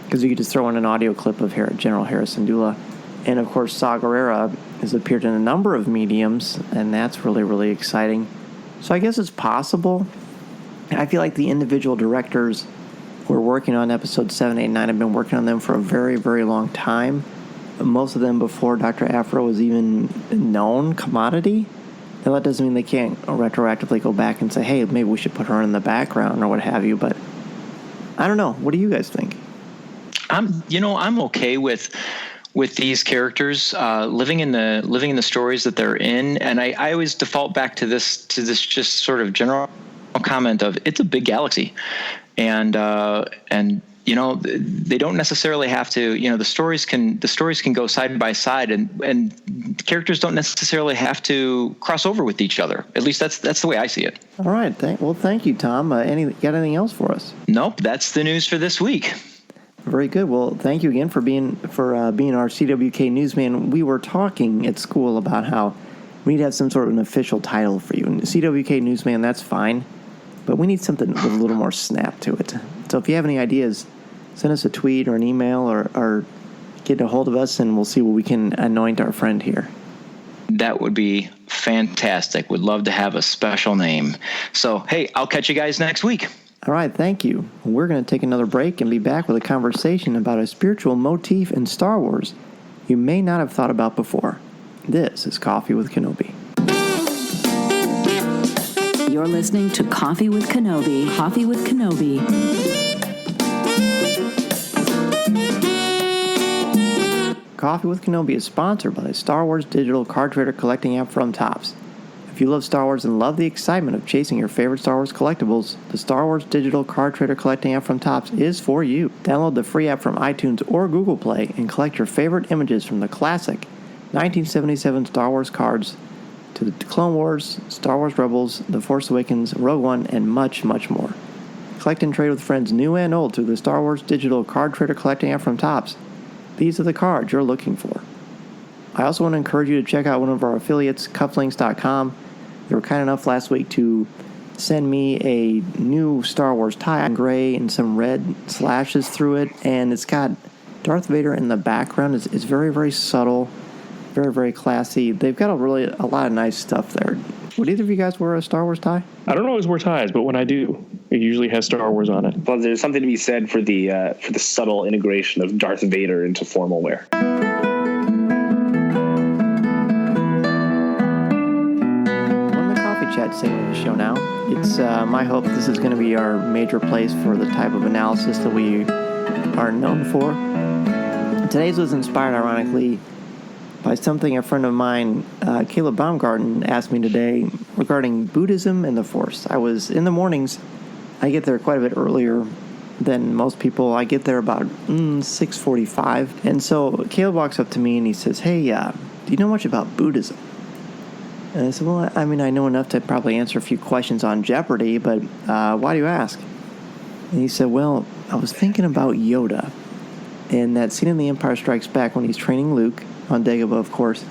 because you could just throw in an audio clip of General Harrison Dula. And, of course, Saw Gerrera has appeared in a number of mediums, and that's really, really exciting. So I guess it's possible. I feel like the individual directors who are working on episodes 7, 8, 9 have been working on them for a very, very long time. Most of them before Dr. Aphra was even known commodity. Now, that doesn't mean they can't retroactively go back and say, hey, maybe we should put her in the background or what have you. But I don't know. What do you guys think? I'm okay with these characters living in the stories that they're in, and I always default back to this just sort of general comment of it's a big galaxy, and they don't necessarily have to. The stories can go side by side, and characters don't necessarily have to cross over with each other. At least that's the way I see it. All right. Thank you, Tom. Got anything else for us? Nope. That's the news for this week. Very good. Well, thank you again for being our CWK newsman. We were talking at school about how we need to have some sort of an official title for you. And CWK newsman, that's fine, but we need something with a little more snap to it. So if you have any ideas, send us a tweet or an email or get a hold of us, and we'll see what we can anoint our friend here. That would be fantastic. Would love to have a special name. So, hey, I'll catch you guys next week. All right, thank you. We're going to take another break and be back with a conversation about a spiritual motif in Star Wars you may not have thought about before. This is Coffee with Kenobi. You're listening to Coffee with Kenobi. Coffee with Kenobi. Coffee with Kenobi is sponsored by the Star Wars digital card trader collecting app from Topps. If you love Star Wars and love the excitement of chasing your favorite Star Wars collectibles, the Star Wars digital card trader collecting app from Topps is for you. Download the free app from iTunes or Google Play and collect your favorite images from the classic 1977 Star Wars cards to the Clone Wars, Star Wars Rebels, The Force Awakens, Rogue One, and much, much more. Collect and trade with friends new and old through the Star Wars digital card trader collecting app from Topps. These are the cards you're looking for. I also want to encourage you to check out one of our affiliates, cufflinks.com. They were kind enough last week to send me a new Star Wars tie in gray and some red slashes through it, and it's got Darth Vader in the background. It's very, very subtle, very, very classy. They've got a lot of nice stuff there. Would either of you guys wear a Star Wars tie? I don't always wear ties, but when I do, it usually has Star Wars on it. Well, there's something to be said for the subtle integration of Darth Vader into formal wear. Chat segment of the show now. It's my hope this is going to be our major place for the type of analysis that we are known for. Today's was inspired, ironically, by something a friend of mine, Caleb Baumgarten, asked me today regarding Buddhism and the Force. I was in the mornings. I get there quite a bit earlier than most people. I get there about 6:45. And so Caleb walks up to me and he says, hey, do you know much about Buddhism? And I said, well, I know enough to probably answer a few questions on Jeopardy, but why do you ask? And he said, well, I was thinking about Yoda and that scene in The Empire Strikes Back when he's training Luke on Dagobah, of course,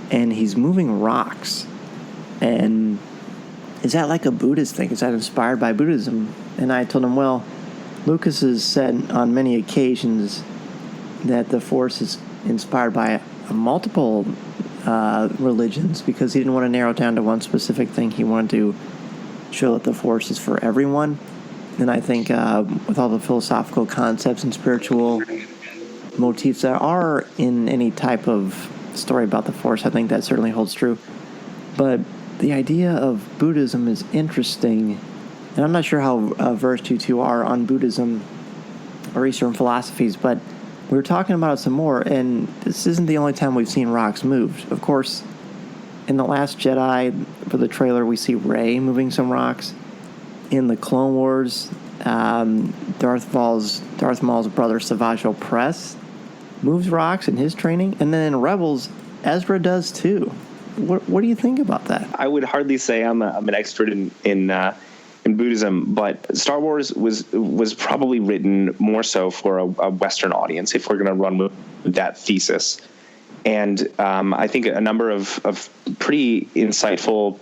and he's moving rocks. And is that like a Buddhist thing? Is that inspired by Buddhism? And I told him, well, Lucas has said on many occasions that the Force is inspired by multiple religions because he didn't want to narrow it down to one specific thing. He wanted to show that the Force is for everyone. And I think with all the philosophical concepts and spiritual motifs that are in any type of story about the Force, I think that certainly holds true. But the idea of Buddhism is interesting, and I'm not sure how versed you two are on Buddhism or Eastern philosophies, but we were talking about it some more, and this isn't the only time we've seen rocks moved. Of course, in The Last Jedi, for the trailer, we see Rey moving some rocks. In the Clone Wars, Darth Maul's brother Savage Opress moves rocks in his training, and then in Rebels, Ezra does too. What do you think about that? I would hardly say I'm an expert in Buddhism, but Star Wars was probably written more so for a Western audience, if we're going to run with that thesis. And I think a number of pretty insightful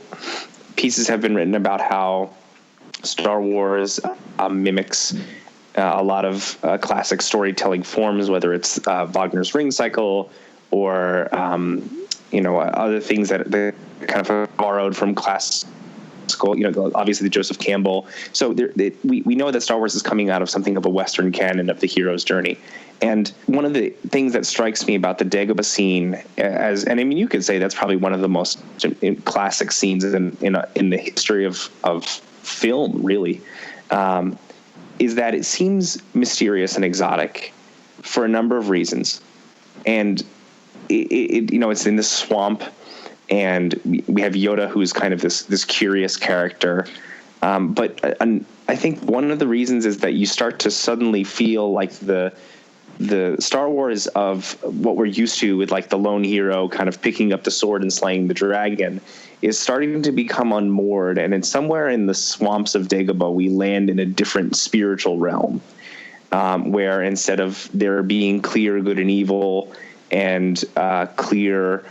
pieces have been written about how Star Wars mimics a lot of classic storytelling forms, whether it's Wagner's Ring Cycle or other things that they kind of borrowed from classical. Obviously the Joseph Campbell. So we know that Star Wars is coming out of something of a Western canon of the hero's journey. And one of the things that strikes me about the Dagobah scene, you could say that's probably one of the most classic scenes in the history of film, really, is that it seems mysterious and exotic for a number of reasons. And it's in this swamp, and we have Yoda, who's kind of this curious character. But I think one of the reasons is that you start to suddenly feel like the Star Wars of what we're used to with like the lone hero kind of picking up the sword and slaying the dragon is starting to become unmoored. And it's somewhere in the swamps of Dagobah, we land in a different spiritual realm, where instead of there being clear good and evil and clear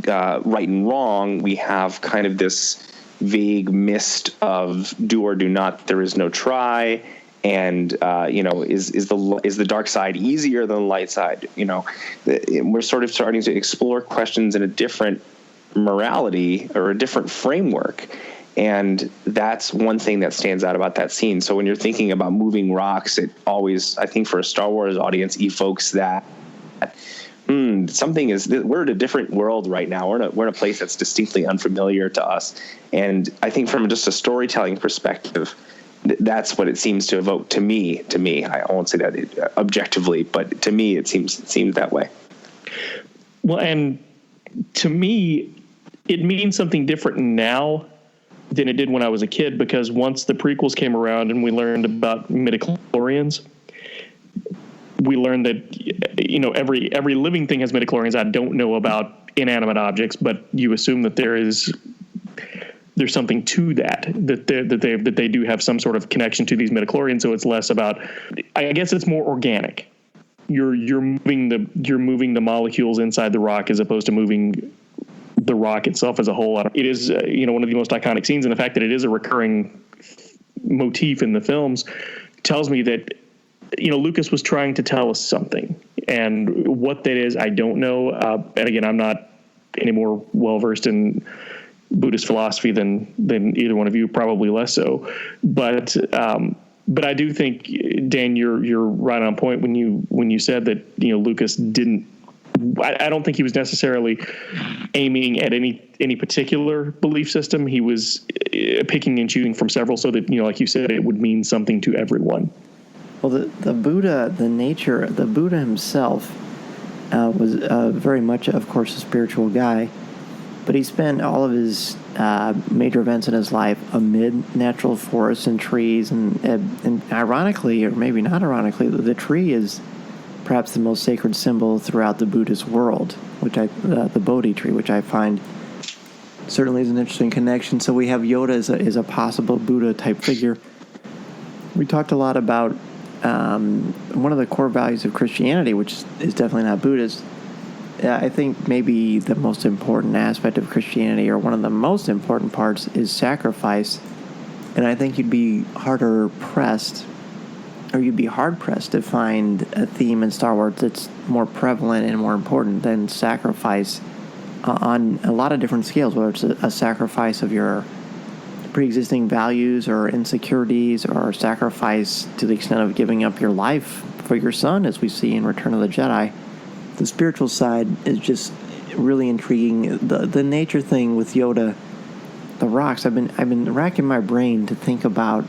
right and wrong, we have kind of this vague mist of do or do not. There is no try, and is the dark side easier than the light side? We're sort of starting to explore questions in a different morality or a different framework, and that's one thing that stands out about that scene. So when you're thinking about moving rocks, it always, I think, for a Star Wars audience, evokes that. We're in a different world right now. We're in a place that's distinctly unfamiliar to us. And I think from just a storytelling perspective, that's what it seems to evoke to me. I won't say that objectively, but to me, it seems that way. Well, and to me, it means something different now than it did when I was a kid, because once the prequels came around and we learned about midichlorians, we learned that, every living thing has midichlorians. I don't know about inanimate objects, but you assume that there's something to that they do have some sort of connection to these midichlorians. So it's less about, I guess it's more organic. You're moving the molecules inside the rock as opposed to moving the rock itself as a whole. It is, one of the most iconic scenes, and the fact that it is a recurring motif in the films tells me that, Lucas was trying to tell us something, and what that is, I don't know. And again, I'm not any more well-versed in Buddhist philosophy than either one of you, probably less so. But I do think, Dan, you're right on point when you said that, Lucas didn't, I don't think he was necessarily aiming at any particular belief system. He was picking and choosing from several so that, like you said, it would mean something to everyone. Well, the Buddha, the Buddha himself was very much, of course, a spiritual guy, but he spent all of his major events in his life amid natural forests and trees, and ironically, or maybe not ironically, the tree is perhaps the most sacred symbol throughout the Buddhist world, the Bodhi tree, which I find certainly is an interesting connection. So we have Yoda as a possible Buddha-type figure. We talked a lot about one of the core values of Christianity, which is definitely not Buddhist. I think maybe the most important aspect of Christianity, or one of the most important parts, is sacrifice. And I think you'd be harder pressed or you'd be hard-pressed to find a theme in Star Wars that's more prevalent and more important than sacrifice on a lot of different scales, whether it's a sacrifice of your pre-existing values or insecurities, or sacrifice to the extent of giving up your life for your son, as we see in Return of the Jedi. The spiritual side is just really intriguing. The nature thing with Yoda, the rocks, I've been racking my brain to think about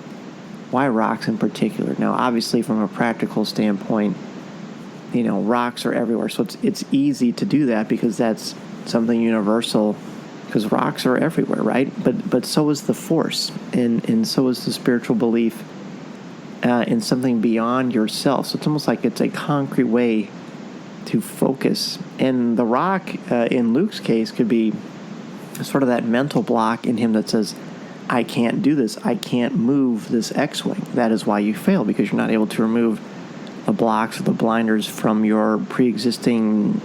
why rocks in particular. Now, obviously, from a practical standpoint, rocks are everywhere, so it's easy to do that because that's something universal, because rocks are everywhere, right? But so is the Force, and so is the spiritual belief in something beyond yourself. So it's almost like it's a concrete way to focus. And the rock, in Luke's case, could be sort of that mental block in him that says, I can't do this. I can't move this X-Wing. That is why you fail, because you're not able to remove the blocks or the blinders from your pre-existing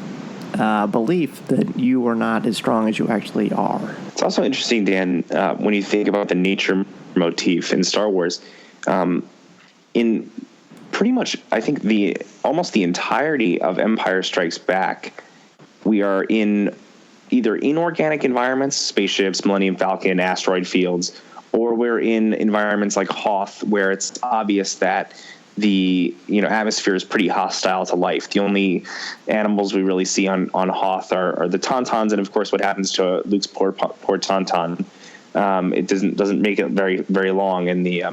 belief that you are not as strong as you actually are. It's also interesting, Dan, when you think about the nature motif in Star Wars. In pretty much, I think, almost the entirety of Empire Strikes Back, we are in either inorganic environments, spaceships, Millennium Falcon, asteroid fields, or we're in environments like Hoth, where it's obvious that the atmosphere is pretty hostile to life. The only animals we really see on Hoth are the Tauntauns, and of course, what happens to Luke's poor Tauntaun. It doesn't make it very very long in the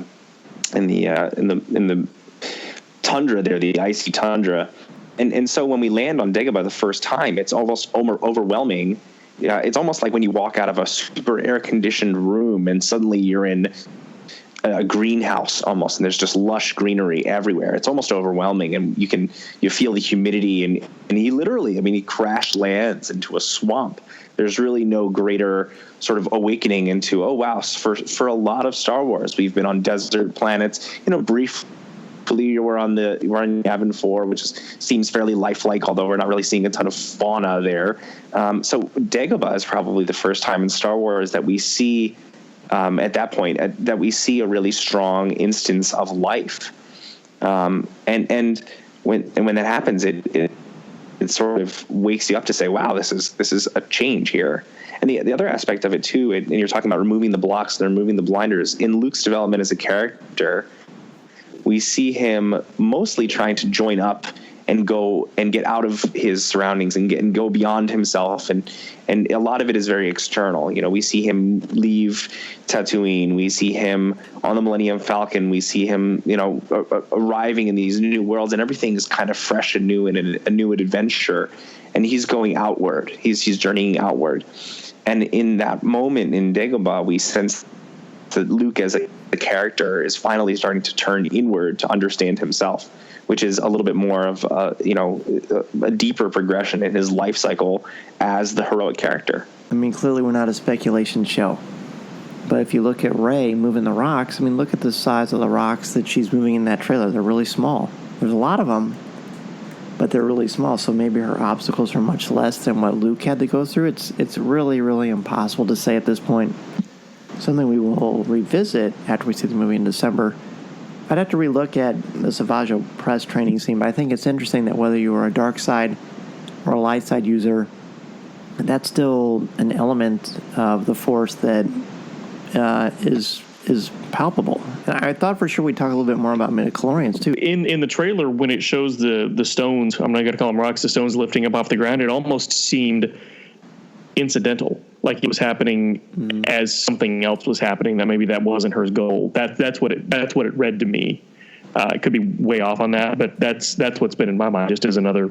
tundra there, the icy tundra, and so when we land on Dagobah the first time, it's almost overwhelming. It's almost like when you walk out of a super air conditioned room and suddenly you're in a greenhouse almost, and there's just lush greenery everywhere. It's almost overwhelming, and you feel the humidity, and he crash lands into a swamp. There's really no greater sort of awakening into, oh wow, for a lot of Star Wars, we've been on desert planets. Briefly we're on Yavin 4, which seems fairly lifelike, although we're not really seeing a ton of fauna there. So Dagobah is probably the first time in Star Wars that we see at that point, that we see a really strong instance of life, and when that happens, it sort of wakes you up to say, wow, this is a change here. And the other aspect of it too, and you're talking about removing the blocks and removing the blinders in Luke's development as a character. We see him mostly trying to join up and go and get out of his surroundings and go beyond himself, and a lot of it is very external. We see him leave Tatooine, we see him on the Millennium Falcon, we see him arriving in these new worlds, and everything is kind of fresh and new, and a new adventure, and he's going outward, he's journeying outward. And in that moment in Dagobah, we sense that Luke as a character is finally starting to turn inward to understand himself, which is a little bit more of a deeper progression in his life cycle as the heroic character. Clearly we're not a speculation show, but if you look at Rey moving the rocks, look at the size of the rocks that she's moving in that trailer. They're really small. There's a lot of them, but they're really small, so maybe her obstacles are much less than what Luke had to go through. It's really, really impossible to say at this point. Something we will revisit after we see the movie in December. I'd have to relook at the Savage Press training scene, but I think it's interesting that whether you are a dark side or a light side user, that's still an element of the Force that is palpable. And I thought for sure we'd talk a little bit more about midichlorians too. In the trailer, when it shows the stones, I'm not going to call them rocks, the stones lifting up off the ground, it almost seemed incidental, like it was happening as something else was happening, that maybe that wasn't her goal. That's what it read to me. It could be way off on that, but that's what's been in my mind, just as another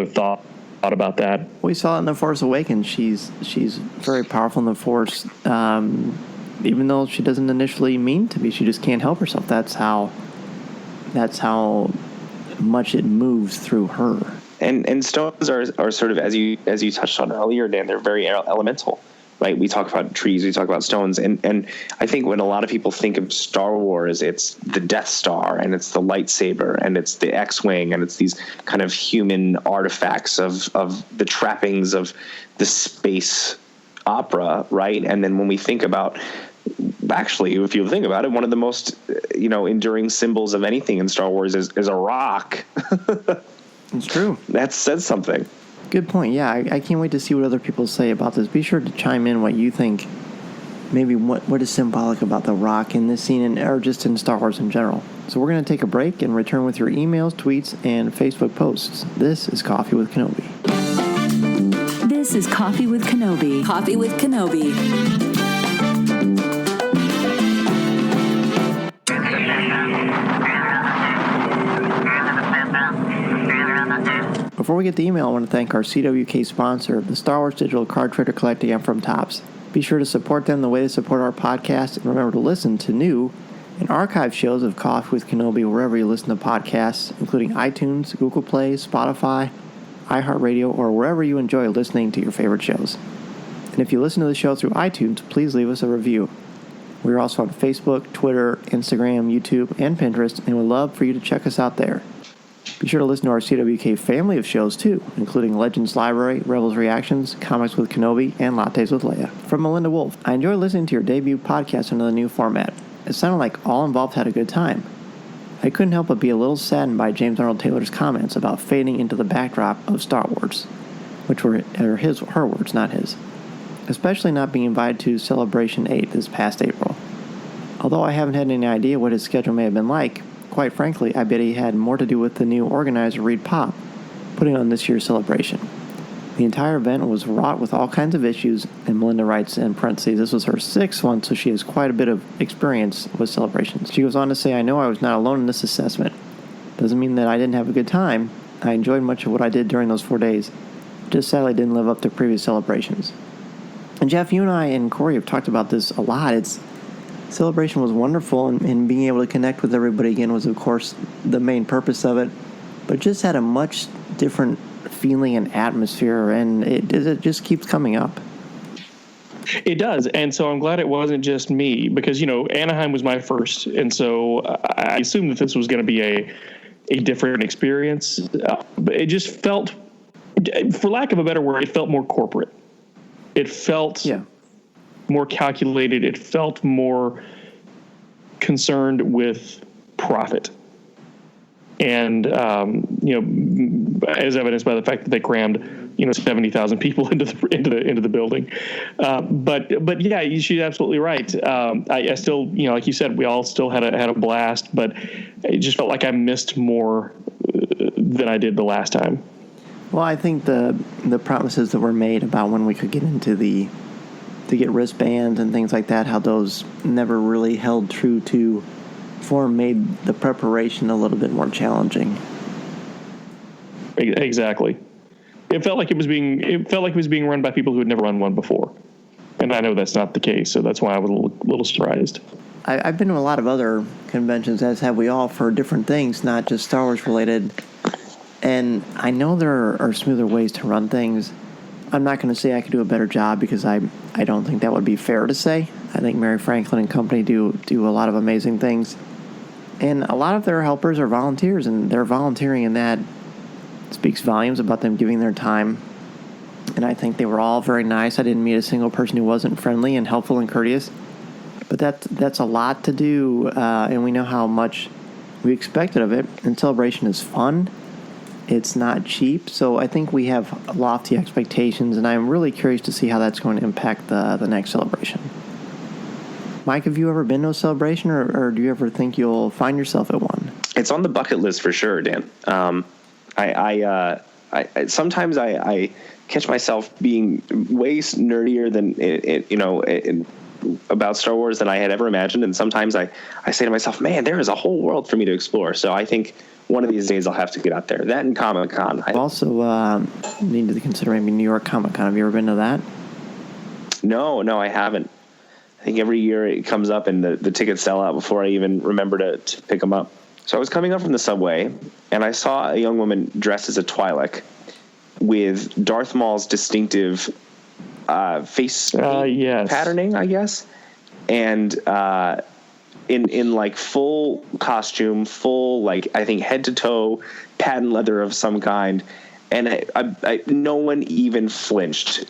thought about that. We saw it in The Force Awakens. She's very powerful in the Force, even though she doesn't initially mean to be. She just can't help herself. That's how much it moves through her. And stones are sort of, as you touched on earlier, Dan, they're very elemental, right? We talk about trees, we talk about stones, and I think when a lot of people think of Star Wars, it's the Death Star, and it's the lightsaber, and it's the X-Wing, and it's these kind of human artifacts of the trappings of the space opera, right? And then when we think about actually, if you think about it, one of the most, enduring symbols of anything in Star Wars is a rock. It's true. That says something. Good point. Yeah, I can't wait to see what other people say about this. Be sure to chime in what you think, maybe what is symbolic about the rock in this scene, or just in Star Wars in general. So we're going to take a break and return with your emails, tweets, and Facebook posts. This is Coffee with Kenobi. This is Coffee with Kenobi. Coffee with Kenobi. Before we get the email, I want to thank our CWK sponsor, the Star Wars Digital Card Trader Collecting and From Tops. Be sure to support them the way they support our podcast, and remember to listen to new and archive shows of Coffee with Kenobi wherever you listen to podcasts, including iTunes, Google Play, Spotify, iHeartRadio, or wherever you enjoy listening to your favorite shows. And if you listen to the show through iTunes, please leave us a review. We're also on Facebook, Twitter, Instagram, YouTube, and Pinterest, and we'd love for you to check us out there. Be sure to listen to our CWK family of shows, too, including Legends Library, Rebels Reactions, Comics with Kenobi, and Lattes with Leia. From Melinda Wolf, I enjoy listening to your debut podcast under the new format. It sounded like all involved had a good time. I couldn't help but be a little saddened by James Arnold Taylor's comments about fading into the backdrop of Star Wars, which were her words, not his. Especially not being invited to Celebration 8 this past April. Although I haven't had any idea what his schedule may have been like, quite frankly, I bet he had more to do with the new organizer, Reed Pop, putting on this year's celebration. The entire event was wrought with all kinds of issues, and Melinda writes in parentheses, this was her 6th one, so she has quite a bit of experience with celebrations. She goes on to say, I know I was not alone in this assessment. Doesn't mean that I didn't have a good time. I enjoyed much of what I did during those 4 days. Just sadly didn't live up to previous celebrations. And Jeff, you and I and Corey have talked about this a lot. Celebration was wonderful, and being able to connect with everybody again was, of course, the main purpose of it. But it just had a much different feeling and atmosphere, and it just keeps coming up. It does, and so I'm glad it wasn't just me, because, Anaheim was my first, and so I assumed that this was going to be a different experience. But it just felt, for lack of a better word, it felt more corporate. It felt... Yeah. More calculated. It felt more concerned with profit, and as evidenced by the fact that they crammed 70,000 people into the building. But yeah, she's absolutely right. I still, like you said, we all still had a blast, but it just felt like I missed more than I did the last time. Well, I think the promises that were made about when we could get into to get wristbands and things like that, how those never really held true to form, made the preparation a little bit more challenging. Exactly. It felt like it was being run by people who had never run one before. And I know that's not the case, so that's why I was a little surprised. I've been to a lot of other conventions, as have we all, for different things, not just Star Wars related. And I know there are smoother ways to run things. I'm not going to say I could do a better job, because I don't think that would be fair to say. I think Mary Franklin and company do a lot of amazing things. And a lot of their helpers are volunteers, and they're volunteering, and that speaks volumes about them giving their time. And I think they were all very nice. I didn't meet a single person who wasn't friendly and helpful and courteous. But that's a lot to do, and we know how much we expected of it. And Celebration is fun. It's not cheap, so I think we have lofty expectations, and I'm really curious to see how that's going to impact the next celebration. Mike, have you ever been to a celebration, or do you ever think you'll find yourself at one? It's on the bucket list for sure, Dan. I sometimes I catch myself being way nerdier than about Star Wars than I had ever imagined, and sometimes I say to myself, man, there is a whole world for me to explore. So I think one of these days I'll have to get out there. That and Comic-Con. I also need to consider maybe New York Comic-Con. Have you ever been to that? No, I haven't. I think every year it comes up and the tickets sell out before I even remember to pick them up. So I was coming up from the subway, and I saw a young woman dressed as a Twi'lek with Darth Maul's distinctive face patterning, I guess, and in like full costume, full, like, I think head to toe patent leather of some kind, and I no one even flinched.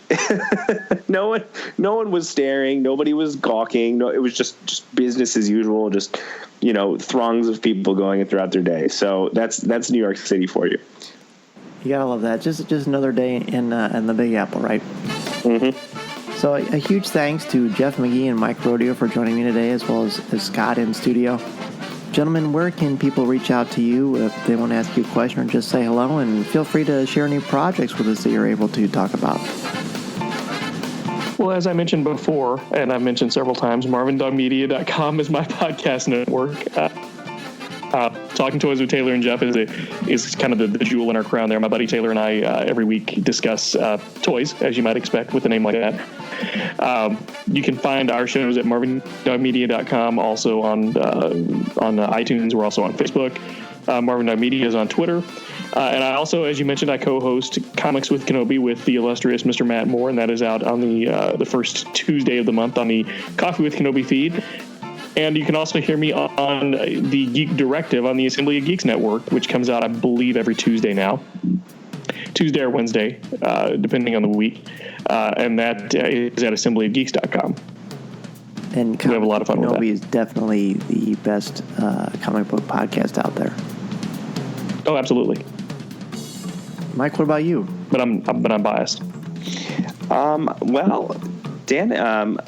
no one was staring. Nobody was gawking. No, it was just business as usual. Just, throngs of people going throughout their day. So that's New York City for you. You gotta love that. Just another day in the Big Apple, right? Mm-hmm. So a huge thanks to Jeff McGee and Mike Rodio for joining me today, as well as Scott in studio. Gentlemen, where can people reach out to you if they want to ask you a question or just say hello? And feel free to share any projects with us that you're able to talk about. Well, as I mentioned before, and I've mentioned several times, MarvinDogMedia.com is my podcast network. Talking Toys with Taylor and Jeff is kind of the jewel in our crown there. My buddy Taylor and I every week discuss toys, as you might expect with a name like that. You can find our shows at MarvinDogMedia.com, also on iTunes. We're also on Facebook. Marvin Dog Media is on Twitter. And I also, as you mentioned, I co-host Comics with Kenobi with the illustrious Mr. Matt Moore, and that is out on the first Tuesday of the month on the Coffee with Kenobi feed. And you can also hear me on the Geek Directive on the Assembly of Geeks Network, which comes out, I believe, every Tuesday now. Tuesday or Wednesday, depending on the week. And that is at assemblyofgeeks.com. And we have a lot of fun with that. Kenobi is definitely the best comic book podcast out there. Oh, absolutely. Mike, what about you? But I'm biased. Well, Dan,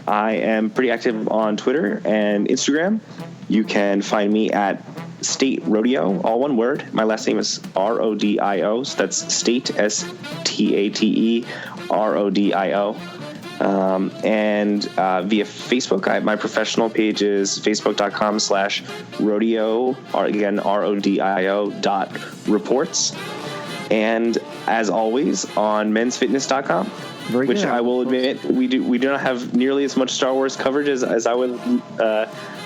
I am pretty active on Twitter and Instagram. You can find me at State Rodio, all one word. My last name is Rodio, so that's State, State Rodio. And via Facebook, my professional page is facebook.com/rodeo, or again, RODIO.reports. And as always, on mensfitness.com, which I will admit, we do not have nearly as much Star Wars coverage as I would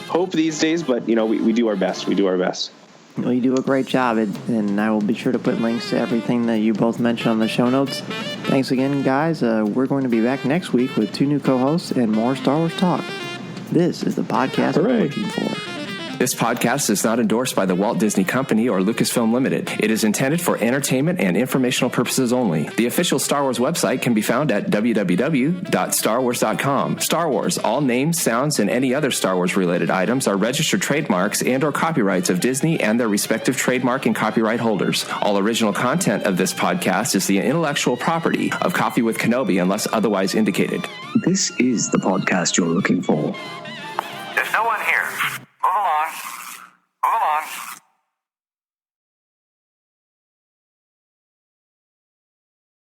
hope these days, but we do our best. We do our best. Well, you do a great job, and I will be sure to put links to everything that you both mentioned on the show notes. Thanks again, guys. We're going to be back next week with 2 new co-hosts and more Star Wars talk. This is the podcast we're looking for. This podcast is not endorsed by the Walt Disney Company or Lucasfilm Limited. It is intended for entertainment and informational purposes only. The official Star Wars website can be found at www.starwars.com. Star Wars, all names, sounds, and any other Star Wars-related items are registered trademarks and/or copyrights of Disney and their respective trademark and copyright holders. All original content of this podcast is the intellectual property of Coffee with Kenobi unless otherwise indicated. This is the podcast you're looking for. There's no one here. Move along.